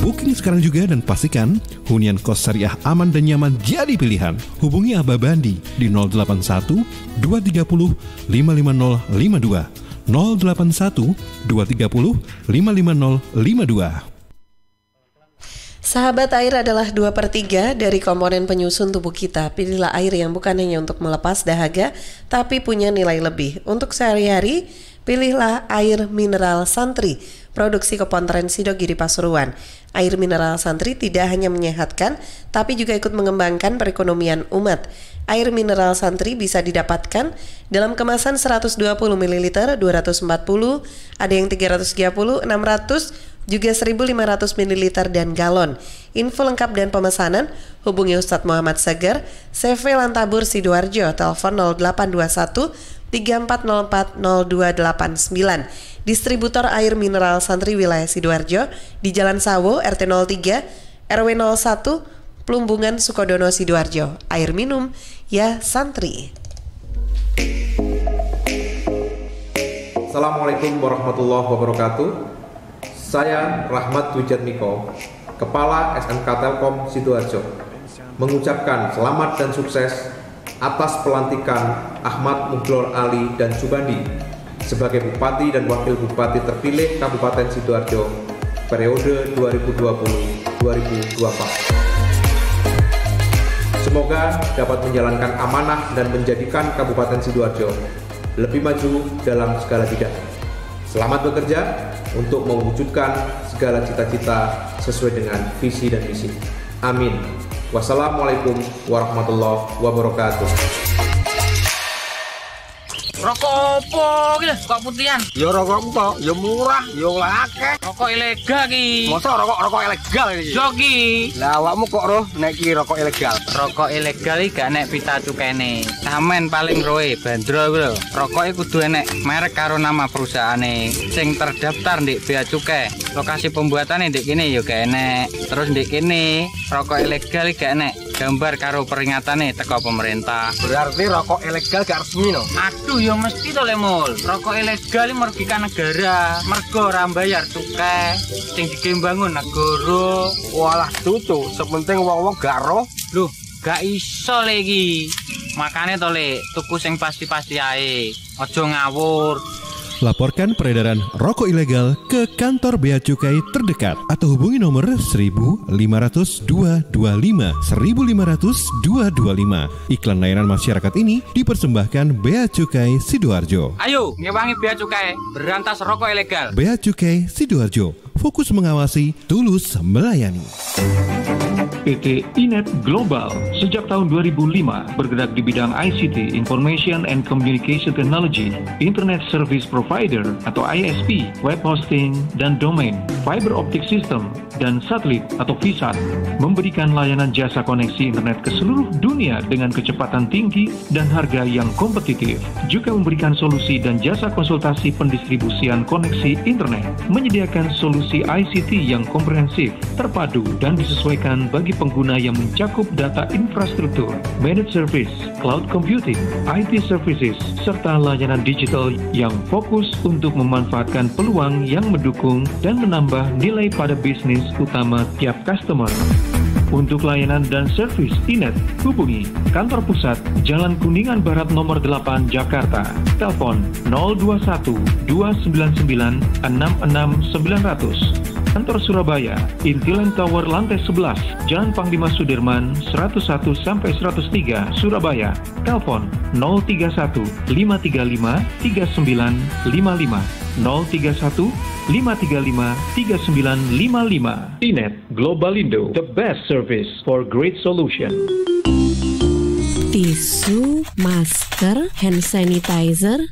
Booking sekarang juga dan pastikan hunian kos syariah aman dan nyaman jadi pilihan. Hubungi Abah Bandi di 081 230 55052 081 230 55052. Sahabat, air adalah 2/3 dari komponen penyusun tubuh kita. Pilihlah air yang bukan hanya untuk melepas dahaga, tapi punya nilai lebih. Untuk sehari-hari, pilihlah air mineral Santri, produksi Kepontren Sidogiri Pasuruan. Air mineral Santri tidak hanya menyehatkan, tapi juga ikut mengembangkan perekonomian umat. Air mineral Santri bisa didapatkan dalam kemasan 120 ml, 240, ada yang 330, 600, juga 1.500 ml dan galon. Info lengkap dan pemesanan hubungi Ustadz Muhammad Seger, CV Lantabur Sidoarjo, telepon 0821 3404 0289. Distributor air mineral Santri wilayah Sidoarjo di Jalan Sawo, RT 03, RW 01, Plumbungan, Sukodono, Sidoarjo. Air minum ya Santri. Assalamualaikum warahmatullahi wabarakatuh. Saya Rahmat Wijatmiko, Kepala SMK Telkom Sidoarjo, mengucapkan selamat dan sukses atas pelantikan Ahmad Muglor Ali dan Subandi sebagai Bupati dan Wakil Bupati terpilih Kabupaten Sidoarjo periode 2020-2024. Semoga dapat menjalankan amanah dan menjadikan Kabupaten Sidoarjo lebih maju dalam segala bidang. Selamat bekerja untuk mewujudkan segala cita-cita sesuai dengan visi dan misi. Amin. Wassalamualaikum warahmatullahi wabarakatuh. Rokok opo iki lho, kok putihan? Ya rokok kok, ya murah, ya akeh. Rokok ilegal iki. Masa rokok ilegal iki? Yo iki. Lah awakmu kok roh nek iki rokok ilegal? Rokok ilegal iki gak nek pita cukene. Samen paling roe bandrol kuwi lho. Rokok iki kudu enek merek karo nama perusahaane sing terdaftar ndek Bea Cukai. Lokasi pembuatane ndek kene ya gak enek. Terus ndek kene rokok ilegal iki gak enek gambar karo peringatane teko pemerintah. Berarti rokok ilegal gak resmi no? Aduh ya mesti to Le Mul. Rokok ilegal iki merugikan negara. Mergo ora bayar cukai sing digembangun negara. Walah cucu, sepenting wong-wong gak roh. Loh, gak iso le iki. Makane to Le, tuku sing pasti-pasti ae. Aja ngawur. Laporkan peredaran rokok ilegal ke kantor Bea Cukai terdekat atau hubungi nomor 1.500-225 1.500-225. Iklan layanan masyarakat ini dipersembahkan Bea Cukai Sidoarjo. Ayo, ngewangi Bea Cukai, berantas rokok ilegal. Bea Cukai Sidoarjo, fokus mengawasi, tulus melayani. PT Inet Global. Sejak tahun 2005 bergerak di bidang ICT, Information and Communication Technology, Internet Service Provider atau ISP, web hosting dan domain, fiber optic system dan satelit atau VSAT, memberikan layanan jasa koneksi internet ke seluruh dunia dengan kecepatan tinggi dan harga yang kompetitif. Juga memberikan solusi dan jasa konsultasi pendistribusian koneksi internet, menyediakan solusi ICT yang komprehensif, terpadu dan disesuaikan bagi pengguna yang mencakup data infrastruktur, managed service, cloud computing, IT services, serta layanan digital yang fokus untuk memanfaatkan peluang yang mendukung dan menambah nilai pada bisnis utama tiap customer. Untuk layanan dan servis Inet, hubungi kantor pusat Jalan Kuningan Barat nomor 8 Jakarta. Telepon 021 299 66900. Kantor Surabaya, Intiland Tower lantai 11, Jalan Panglima Sudirman 101-103 Surabaya. Telepon 031 535 3955 031 535 3955. Inet Globalindo, the best service for great solution. Tisu, masker, hand sanitizer,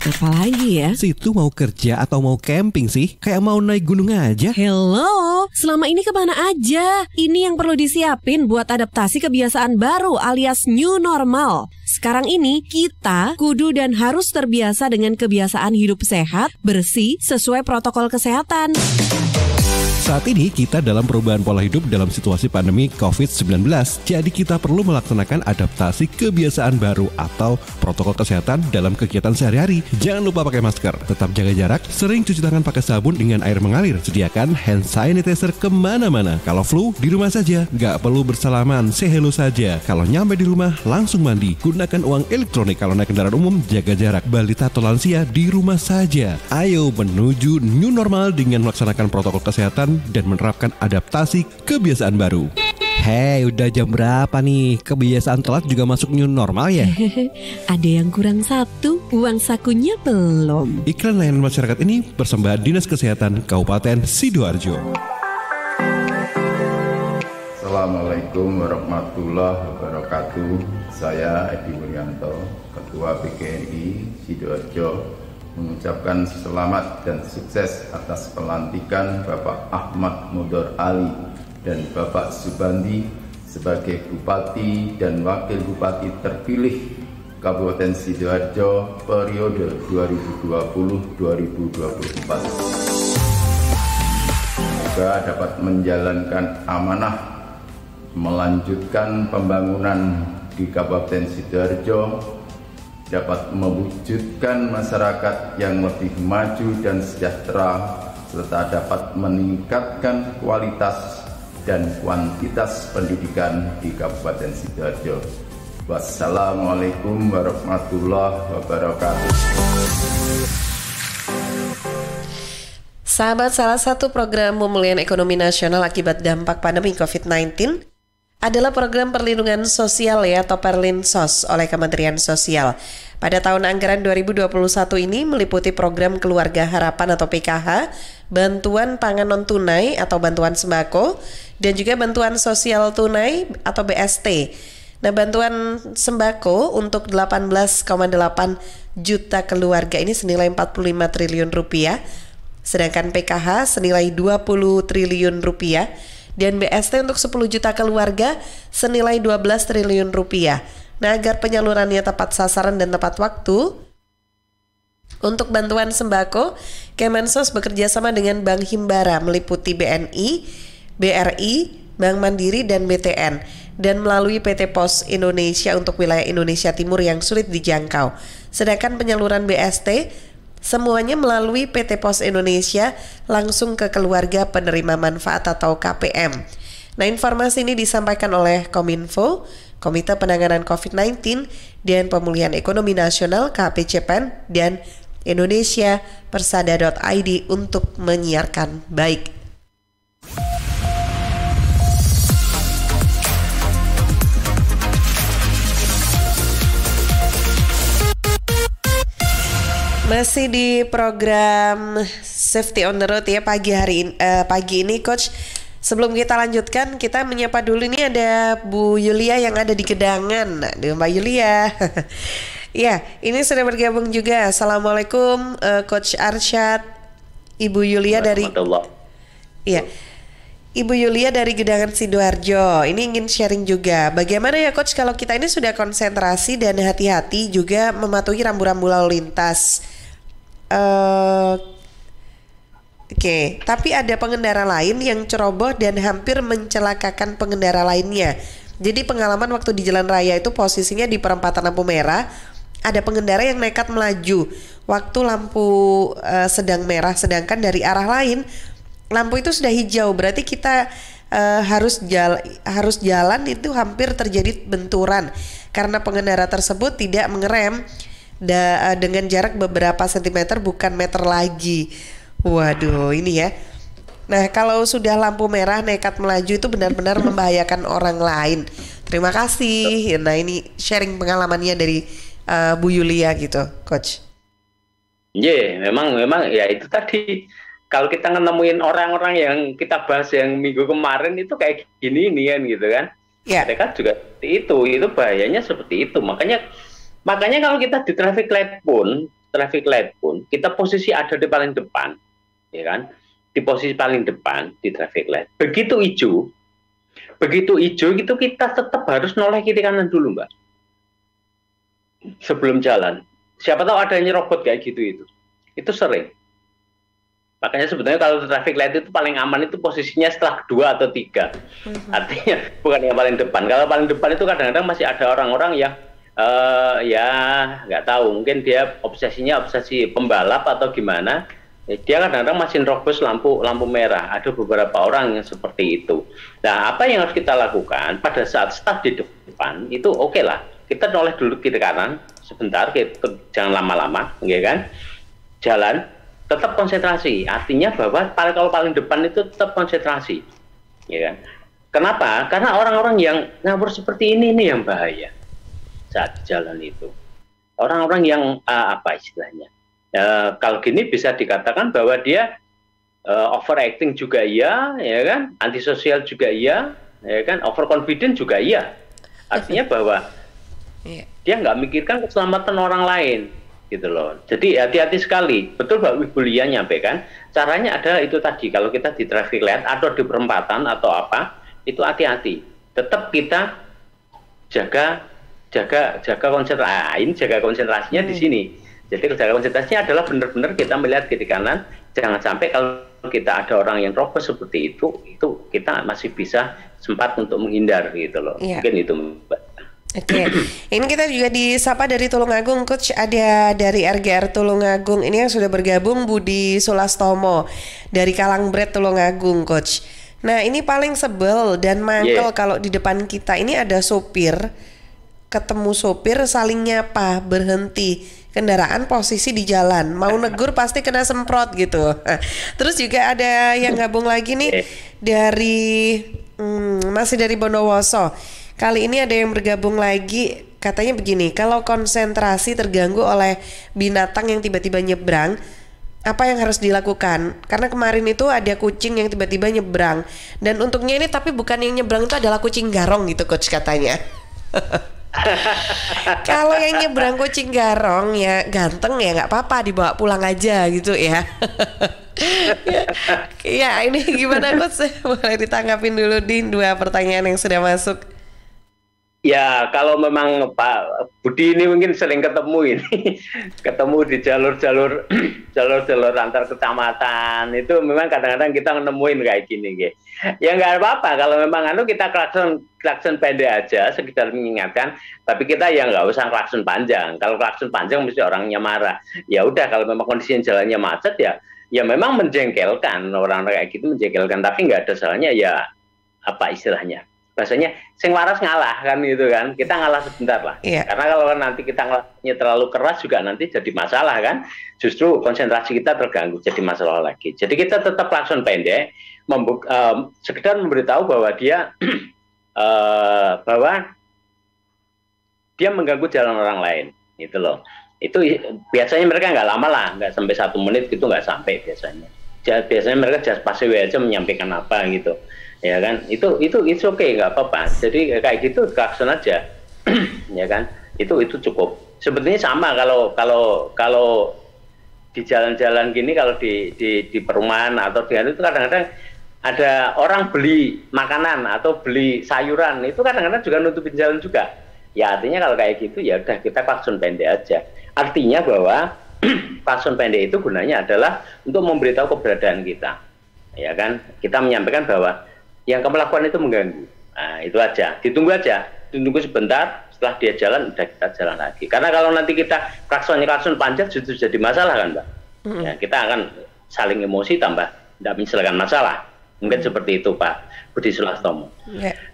apalagi ya? Situ mau kerja atau mau camping sih? Kayak mau naik gunung aja. Hello, selama ini kemana aja? Ini yang perlu disiapin buat adaptasi kebiasaan baru alias new normal. Sekarang ini kita kudu dan harus terbiasa dengan kebiasaan hidup sehat, bersih, sesuai protokol kesehatan. Saat ini kita dalam perubahan pola hidup dalam situasi pandemi COVID-19. Jadi kita perlu melaksanakan adaptasi kebiasaan baru atau protokol kesehatan dalam kegiatan sehari-hari. Jangan lupa pakai masker, tetap jaga jarak, sering cuci tangan pakai sabun dengan air mengalir. Sediakan hand sanitizer kemana-mana. Kalau flu, di rumah saja. Nggak perlu bersalaman, say hello saja. Kalau nyampe di rumah, langsung mandi. Gunakan uang elektronik kalau naik kendaraan umum, jaga jarak. Balita atau lansia di rumah saja. Ayo menuju new normal dengan melaksanakan protokol kesehatan dan menerapkan adaptasi kebiasaan baru. Hei, udah jam berapa nih? Kebiasaan telat juga masuk new normal ya? Ada yang kurang satu, uang sakunya belum. Iklan layanan masyarakat ini persembahan Dinas Kesehatan Kabupaten Sidoarjo. Assalamualaikum warahmatullahi wabarakatuh. Saya Edi Wuryanto, Ketua PGRI Sidoarjo, mengucapkan selamat dan sukses atas pelantikan Bapak Ahmad Mudhor Ali dan Bapak Subandi sebagai Bupati dan Wakil Bupati terpilih Kabupaten Sidoarjo periode 2020-2024. Semoga dapat menjalankan amanah melanjutkan pembangunan di Kabupaten Sidoarjo, dapat mewujudkan masyarakat yang lebih maju dan sejahtera, serta dapat meningkatkan kualitas dan kuantitas pendidikan di Kabupaten Sidoarjo. Wassalamualaikum warahmatullahi wabarakatuh. Sahabat, salah satu program pemulihan ekonomi nasional akibat dampak pandemi COVID-19 adalah program perlindungan sosial atau Perlinsos oleh Kementerian Sosial. Pada tahun anggaran 2021 ini meliputi program Keluarga Harapan atau PKH, bantuan pangan non tunai atau bantuan sembako, dan juga bantuan sosial tunai atau BST. Nah, bantuan sembako untuk 18,8 juta keluarga ini senilai 45 triliun rupiah, sedangkan PKH senilai 20 triliun rupiah, dan BST untuk 10 juta keluarga senilai 12 triliun rupiah. Nah, agar penyalurannya tepat sasaran dan tepat waktu, untuk bantuan sembako, Kemensos bekerja sama dengan Bank Himbara meliputi BNI, BRI, Bank Mandiri, dan BTN, dan melalui PT Pos Indonesia untuk wilayah Indonesia Timur yang sulit dijangkau. Sedangkan penyaluran BST semuanya melalui PT Pos Indonesia langsung ke keluarga penerima manfaat atau KPM. Nah, informasi ini disampaikan oleh Kominfo, Komite Penanganan COVID-19 dan Pemulihan Ekonomi Nasional KPCPEN, dan Indonesia Persada.id untuk menyiarkan baik. Masih di program Safety on the Road ya pagi ini Coach. Sebelum kita lanjutkan, kita menyapa dulu, ini ada Bu Yulia yang ada di Gedangan. Aduh, Mbak Yulia. Ya, ini sudah bergabung juga. Assalamualaikum, Coach Arsyad. Ibu Yulia dari Iya. Ibu Yulia dari Gedangan Sidoarjo. Ini ingin sharing juga. Bagaimana ya Coach kalau kita ini sudah konsentrasi dan hati-hati juga mematuhi rambu-rambu lalu lintas. Oke, tapi ada pengendara lain yang ceroboh dan hampir mencelakakan pengendara lainnya. Jadi pengalaman waktu di jalan raya itu posisinya di perempatan lampu merah, ada pengendara yang nekat melaju waktu lampu sedang merah, sedangkan dari arah lain lampu itu sudah hijau. Berarti kita harus jalan itu hampir terjadi benturan karena pengendara tersebut tidak mengerem dengan jarak beberapa sentimeter bukan meter lagi. Waduh, ini ya. Nah, kalau sudah lampu merah nekat melaju itu benar-benar membahayakan orang lain. Terima kasih. Nah, ini sharing pengalamannya dari Bu Yulia gitu, Coach. Iya, memang ya itu tadi. Kalau kita nemuin orang-orang yang kita bahas yang minggu kemarin itu kayak gini kan gitu kan. Ya. Mereka juga seperti itu bahayanya seperti itu. Makanya kalau kita di traffic light pun kita posisi ada di paling depan. Ya kan, di posisi paling depan di traffic light. Begitu hijau itu kita tetap harus noleh kiri kanan dulu, Mbak. Sebelum jalan. Siapa tahu ada yang nyerobot kayak gitu itu. Itu sering. Makanya sebetulnya kalau traffic light itu paling aman itu posisinya setelah 2 atau 3. Artinya bukan yang paling depan. Kalau paling depan itu kadang-kadang masih ada orang-orang yang ya nggak tahu, mungkin dia obsesi pembalap atau gimana. Dia kadang-kadang masih nerobos lampu merah. Ada beberapa orang yang seperti itu. Nah, apa yang harus kita lakukan pada saat start di depan itu oke lah. Kita noleh dulu kiri kanan sebentar, jangan lama-lama, ya kan? Jalan, tetap konsentrasi. Artinya bahwa kalau paling depan itu tetap konsentrasi, ya kan? Kenapa? Karena orang-orang yang ngawur seperti ini yang bahaya saat jalan itu. Orang-orang yang apa istilahnya? Kalau gini bisa dikatakan bahwa dia overacting juga ya kan, antisosial juga ya kan, overconfident juga ya. Artinya bahwa dia nggak mikirkan keselamatan orang lain, gitu loh. Jadi hati-hati sekali. Betul Mbak Ibu Lia nyampaikan. Caranya adalah itu tadi. Kalau kita di traffic light atau di perempatan atau apa, itu hati-hati. Tetap kita jaga konsentrasinya di sini. Jadi jaga konsentrasinya adalah benar-benar kita melihat kiri kanan. Jangan sampai kalau kita ada orang yang robos seperti itu kita masih bisa sempat untuk menghindar gitu loh. Ya. Mungkin itu Mbak. Oke, ini kita juga disapa dari Tulungagung, Coach. Ada dari RGR Tulungagung. Ini yang sudah bergabung Budi Sulastomo dari Kalangbret Tulungagung, Coach. Nah, ini paling sebel dan mangkel kalau di depan kita ini ada sopir, ketemu sopir saling nyapa, berhenti. Kendaraan posisi di jalan, mau negur pasti kena semprot gitu. Terus juga ada yang gabung lagi nih dari masih dari Bondowoso. Kali ini ada yang bergabung lagi, katanya begini, kalau konsentrasi terganggu oleh binatang yang tiba-tiba nyebrang, apa yang harus dilakukan? Karena kemarin itu ada kucing yang tiba-tiba nyebrang, dan untungnya ini tapi bukan yang nyebrang itu adalah kucing garong gitu Coach katanya. Kalau yang nyebrang kucing garong ya ganteng ya nggak apa-apa, dibawa pulang aja gitu ya. Ya ini gimana Coach? Boleh ditanggapin dulu di 2 pertanyaan yang sudah masuk. Ya kalau memang Pak Budi ini mungkin sering ketemu di jalur antar kecamatan itu memang kadang-kadang kita nemuin kayak gini gitu. Ya nggak apa-apa kalau memang kita klakson pendek aja sekedar mengingatkan, tapi kita ya nggak usah klakson panjang. Kalau klakson panjang mesti orangnya marah. Ya udah kalau memang kondisi jalannya macet ya memang menjengkelkan, orang kayak gitu menjengkelkan, tapi nggak ada salahnya ya apa istilahnya. Bahasanya sing waras ngalah kan gitu kan, kita ngalah sebentar lah. Karena kalau nanti kita ngalahnya terlalu keras juga nanti jadi masalah kan, justru konsentrasi kita terganggu jadi masalah lagi. Jadi kita tetap klakson pendek, sekedar memberitahu bahwa dia mengganggu jalan orang lain gitu loh. Itu biasanya mereka nggak lama lah, nggak sampai 1 menit gitu, nggak sampai biasanya. Biasanya mereka just pass away aja menyampaikan apa gitu. ya kan? Itu oke, nggak apa-apa. Jadi kayak gitu klakson aja, ya kan? Itu cukup. Sebetulnya sama kalau di jalan-jalan gini, kalau di perumahan atau di itu kadang-kadang ada orang beli makanan atau beli sayuran, itu kadang-kadang juga nutupin jalan juga. Ya artinya kalau kayak gitu ya udah kita klakson pendek aja. Artinya bahwa klakson pendek itu gunanya adalah untuk memberitahu keberadaan kita, ya kan? Kita menyampaikan bahwa yang kamu lakukan itu mengganggu. Nah, itu aja. Ditunggu sebentar. Setelah dia jalan, udah kita jalan lagi. Karena kalau nanti kita klakson panjang justru jadi masalah kan, Mbak. Ya, kita akan saling emosi tambah tidak menyelesaikan masalah. Mungkin seperti itu, Pak Budi Sulastomo.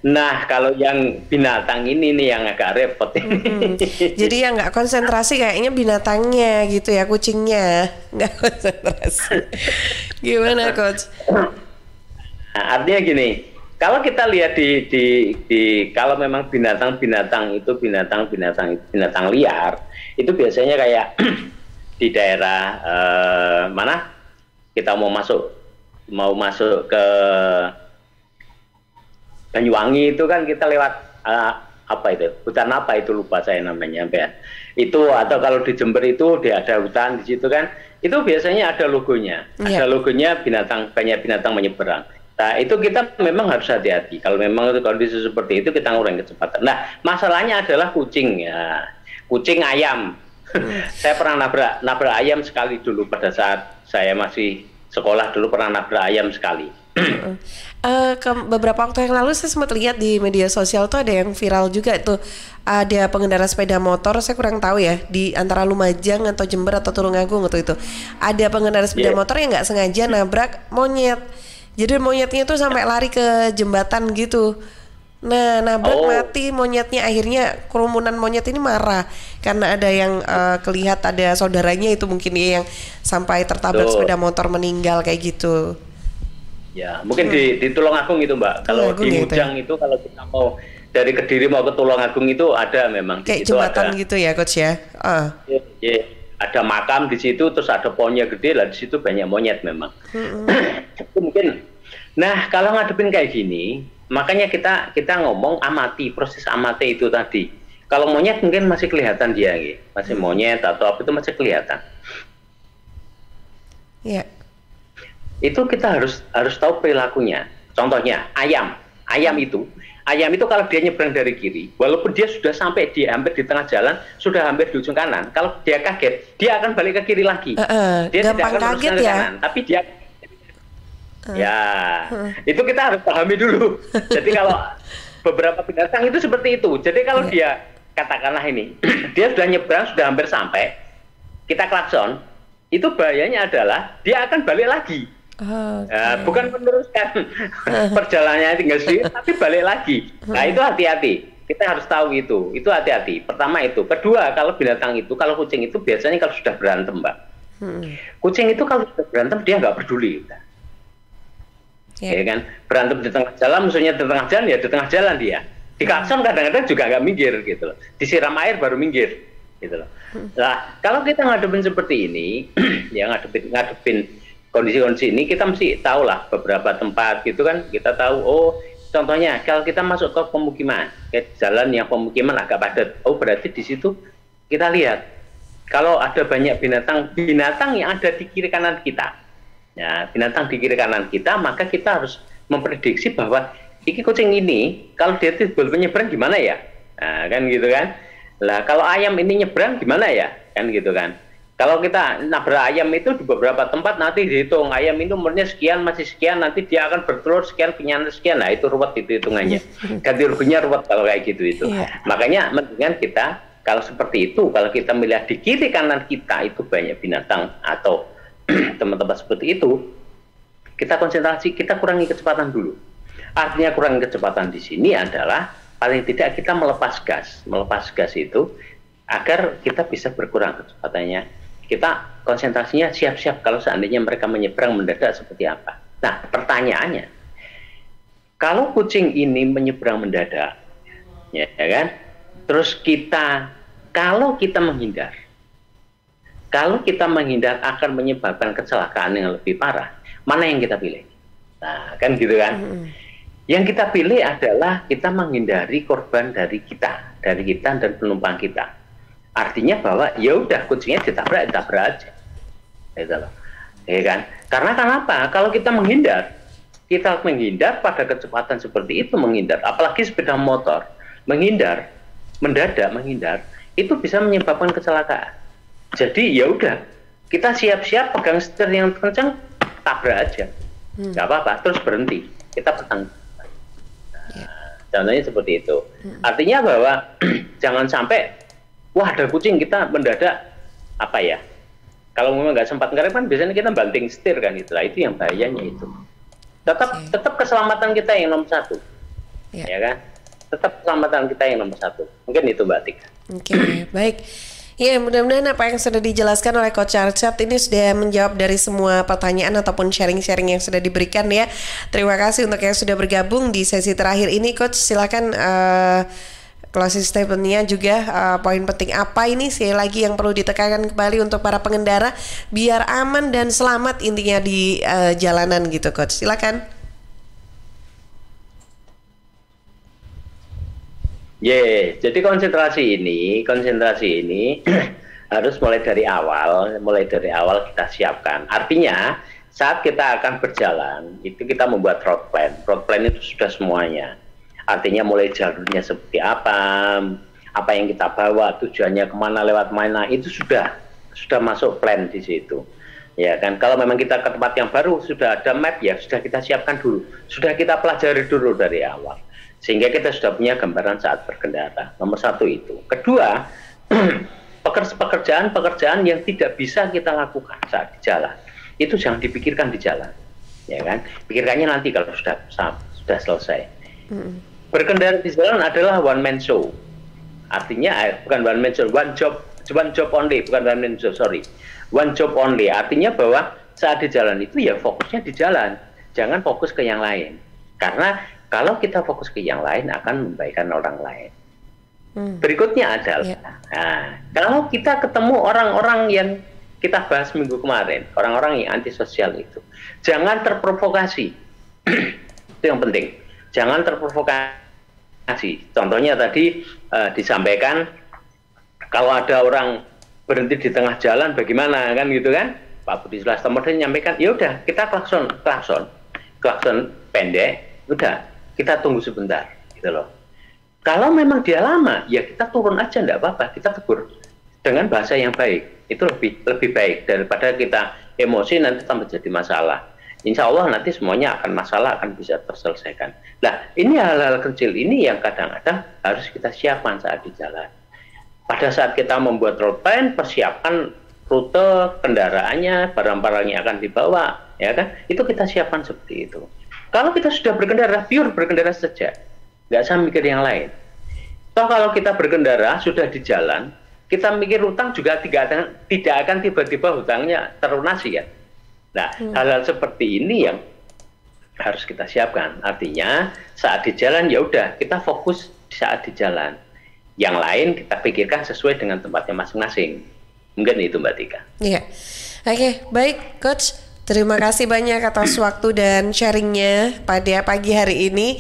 Nah, kalau yang binatang ini nih yang agak repot ini. Jadi yang nggak konsentrasi kayaknya binatangnya gitu ya, kucingnya nggak konsentrasi. Gimana, Coach? Nah, artinya gini, kalau kita lihat di kalau memang binatang itu binatang liar, itu biasanya kayak di daerah mana kita mau masuk ke Banyuwangi itu kan kita lewat hutan apa itu lupa saya namanya, ya. Itu atau kalau di Jember itu ada hutan di situ kan, itu biasanya ada logonya, ada logonya banyak binatang menyeberang. Nah, itu kita memang harus hati-hati. Kalau memang itu kondisi seperti itu, kita ngurangi kecepatan. Nah, masalahnya adalah kucing, ya. Kucing, ayam. Saya pernah nabrak ayam sekali dulu pada saat saya masih sekolah dulu, pernah nabrak ayam sekali. Beberapa waktu yang lalu saya sempat lihat di media sosial tuh ada yang viral juga tuh, ada pengendara sepeda motor, saya kurang tahu ya, di antara Lumajang atau Jember atau Tulungagung itu ada pengendara sepeda motor yang nggak sengaja nabrak monyet. Jadi monyetnya tuh sampai lari ke jembatan gitu. Nah, nabrak mati monyetnya. Akhirnya kerumunan monyet ini marah karena ada yang kelihat ada saudaranya itu mungkin dia yang sampai tertabrak sepeda motor meninggal kayak gitu. Ya, mungkin di Tulungagung itu, Mbak. Kalau di Mujang itu kalau kita mau dari Kediri mau ke Tulungagung itu ada memang. Kayak jembatan ada. Gitu ya, Coach ya. Ada makam di situ, terus ada pohonnya gede lah, di situ banyak monyet memang. Itu mungkin. Nah, kalau ngadepin kayak gini, makanya kita ngomong proses amati itu tadi. Kalau monyet mungkin masih kelihatan dia, gitu. Masih monyet atau apa itu masih kelihatan. Iya. Itu kita harus tahu perilakunya. Contohnya ayam itu kalau dia nyebrang dari kiri, walaupun dia sudah sampai hampir di tengah jalan, sudah hampir di ujung kanan, kalau dia kaget, dia akan balik ke kiri lagi. Dia tidak akan terus ke kanan, tapi dia itu kita harus pahami dulu. Jadi kalau beberapa binatang itu seperti itu. Jadi kalau dia katakanlah ini, dia sudah nyebrang, sudah hampir sampai, kita klakson, itu bahayanya adalah dia akan balik lagi. Bukan meneruskan perjalanannya tinggal sedikit, tapi balik lagi. Nah, itu hati-hati. Kita harus tahu itu hati-hati. Pertama itu. Kedua, kalau binatang itu, kalau kucing itu biasanya kalau sudah berantem, Mbak. Kucing itu kalau sudah berantem dia nggak peduli. Ya kan? Berantem di tengah jalan, musuhnya di tengah jalan, ya di tengah jalan dia. Di klakson kadang-kadang juga nggak minggir gitu loh. Disiram air baru minggir gitu loh. Nah, kalau kita ngadepin seperti ini, ya ngadepin kondisi-kondisi ini, kita mesti tahu lah beberapa tempat gitu kan, kita tahu, contohnya kalau kita masuk ke pemukiman, ke jalan yang pemukiman agak padat, berarti di situ kita lihat kalau ada banyak binatang yang ada di kiri kanan kita, ya binatang di kiri kanan kita, maka kita harus memprediksi bahwa kucing ini kalau dia tiba-tiba nyebrang gimana ya, nah, kan gitu kan. Lah kalau ayam ini nyebrang gimana ya, kan gitu kan. Kalau kita nabrak ayam itu di beberapa tempat nanti dihitung ayam itu umurnya sekian, masih sekian, nanti dia akan bertelur sekian, penyakit sekian. Nah, itu ruwet itu hitungannya. Ganti ruginya ruwet kalau kayak gitu itu. Makanya mendingan kita kalau seperti itu, kalau kita melihat di kiri kanan kita itu banyak binatang atau teman-teman seperti itu, kita konsentrasi, kita kurangi kecepatan dulu. Artinya kurangi kecepatan di sini adalah paling tidak kita melepas gas itu agar kita bisa berkurang kecepatannya. Kita konsentrasinya siap-siap kalau seandainya mereka menyeberang mendadak seperti apa. Nah, pertanyaannya, kalau kucing ini menyeberang mendadak, ya kan? Terus kalau kita menghindar akan menyebabkan kecelakaan yang lebih parah, mana yang kita pilih? Nah, kan gitu kan? Yang kita pilih adalah kita menghindari korban dari kita dan penumpang kita. Artinya bahwa ya udah kucingnya ditabrak aja, gitu loh, ya kan? Karena kenapa? Kalau kita menghindar pada kecepatan seperti itu, apalagi sepeda motor, mendadak menghindar, itu bisa menyebabkan kecelakaan. Jadi ya udah, kita siap-siap pegang setir yang kencang, tabrak aja, nggak apa-apa, terus berhenti, kita petang. Contohnya seperti itu. Artinya bahwa jangan sampai wah ada kucing kita mendadak apa ya? Kalau memang nggak sempat ngerem kan biasanya kita banting setir kan itu. Itu yang bahayanya itu. Tetap keselamatan kita yang nomor satu, ya kan? Tetap keselamatan kita yang nomor satu. Mungkin itu Mbak Tika. Oke, baik. Ya, mudah-mudahan apa yang sudah dijelaskan oleh Coach Arsyad ini sudah menjawab dari semua pertanyaan ataupun sharing-sharing yang sudah diberikan ya. Terima kasih untuk yang sudah bergabung di sesi terakhir ini, Coach. Silakan closing statement-nya juga, poin penting apa ini sekali lagi yang perlu ditekankan kembali untuk para pengendara biar aman dan selamat intinya di jalanan gitu, Coach. Silakan. Jadi konsentrasi ini harus mulai dari awal kita siapkan. Artinya saat kita akan berjalan itu kita membuat road plan itu sudah semuanya. Artinya mulai jalurnya seperti apa yang kita bawa, tujuannya kemana, lewat mana, itu sudah masuk plan di situ. Ya kan, kalau memang kita ke tempat yang baru sudah ada map ya sudah kita siapkan dulu, sudah kita pelajari dulu dari awal. Sehingga kita sudah punya gambaran saat berkendara. Nomor satu itu. Kedua, pekerjaan yang tidak bisa kita lakukan saat di jalan, itu jangan dipikirkan di jalan, ya kan? Pikirkannya nanti kalau sudah selesai. Berkendara di jalan adalah one man show. Artinya bukan one man show, one job only, bukan one man show, sorry. One job only. Artinya bahwa saat di jalan itu ya fokusnya di jalan, jangan fokus ke yang lain. Karena kalau kita fokus ke yang lain akan membahayakan orang lain. Berikutnya adalah, kalau kita ketemu orang-orang yang kita bahas minggu kemarin, orang-orang yang antisosial itu, jangan terprovokasi. Itu yang penting. Jangan terprovokasi. Contohnya tadi disampaikan, kalau ada orang berhenti di tengah jalan, bagaimana kan gitu kan? Pak Budi Sulasto menyampaikan, ya udah kita klakson pendek, udah. Kita tunggu sebentar, gitu loh. Kalau memang dia lama, ya kita turun aja, enggak apa-apa. Kita tegur dengan bahasa yang baik. Itu lebih baik daripada kita emosi nanti tambah jadi masalah. Insya Allah nanti semuanya masalah akan bisa terselesaikan. Nah, ini hal-hal kecil ini yang kadang-kadang harus kita siapkan saat di jalan. Pada saat kita membuat road plan, persiapkan rute kendaraannya, barang-barang yang akan dibawa, ya kan? Itu kita siapkan seperti itu. Kalau kita sudah berkendara, pure berkendara saja, nggak usah mikir yang lain. Toh kalau kita berkendara sudah di jalan, kita mikir hutang juga tidak akan tiba-tiba hutangnya terlunasi kan. Nah, hal-hal seperti ini yang harus kita siapkan. Artinya saat di jalan ya udah kita fokus saat di jalan. Yang lain kita pikirkan sesuai dengan tempatnya masing-masing. Mungkin itu Mbak Tika. Iya. Oke, baik Coach. Terima kasih banyak atas waktu dan sharingnya pada pagi hari ini.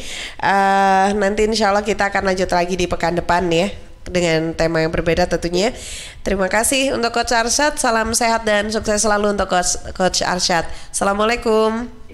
Nanti insya Allah kita akan lanjut lagi di pekan depan ya, dengan tema yang berbeda tentunya. Terima kasih untuk Coach Arsyad. Salam sehat dan sukses selalu untuk Coach Arsyad. Assalamualaikum.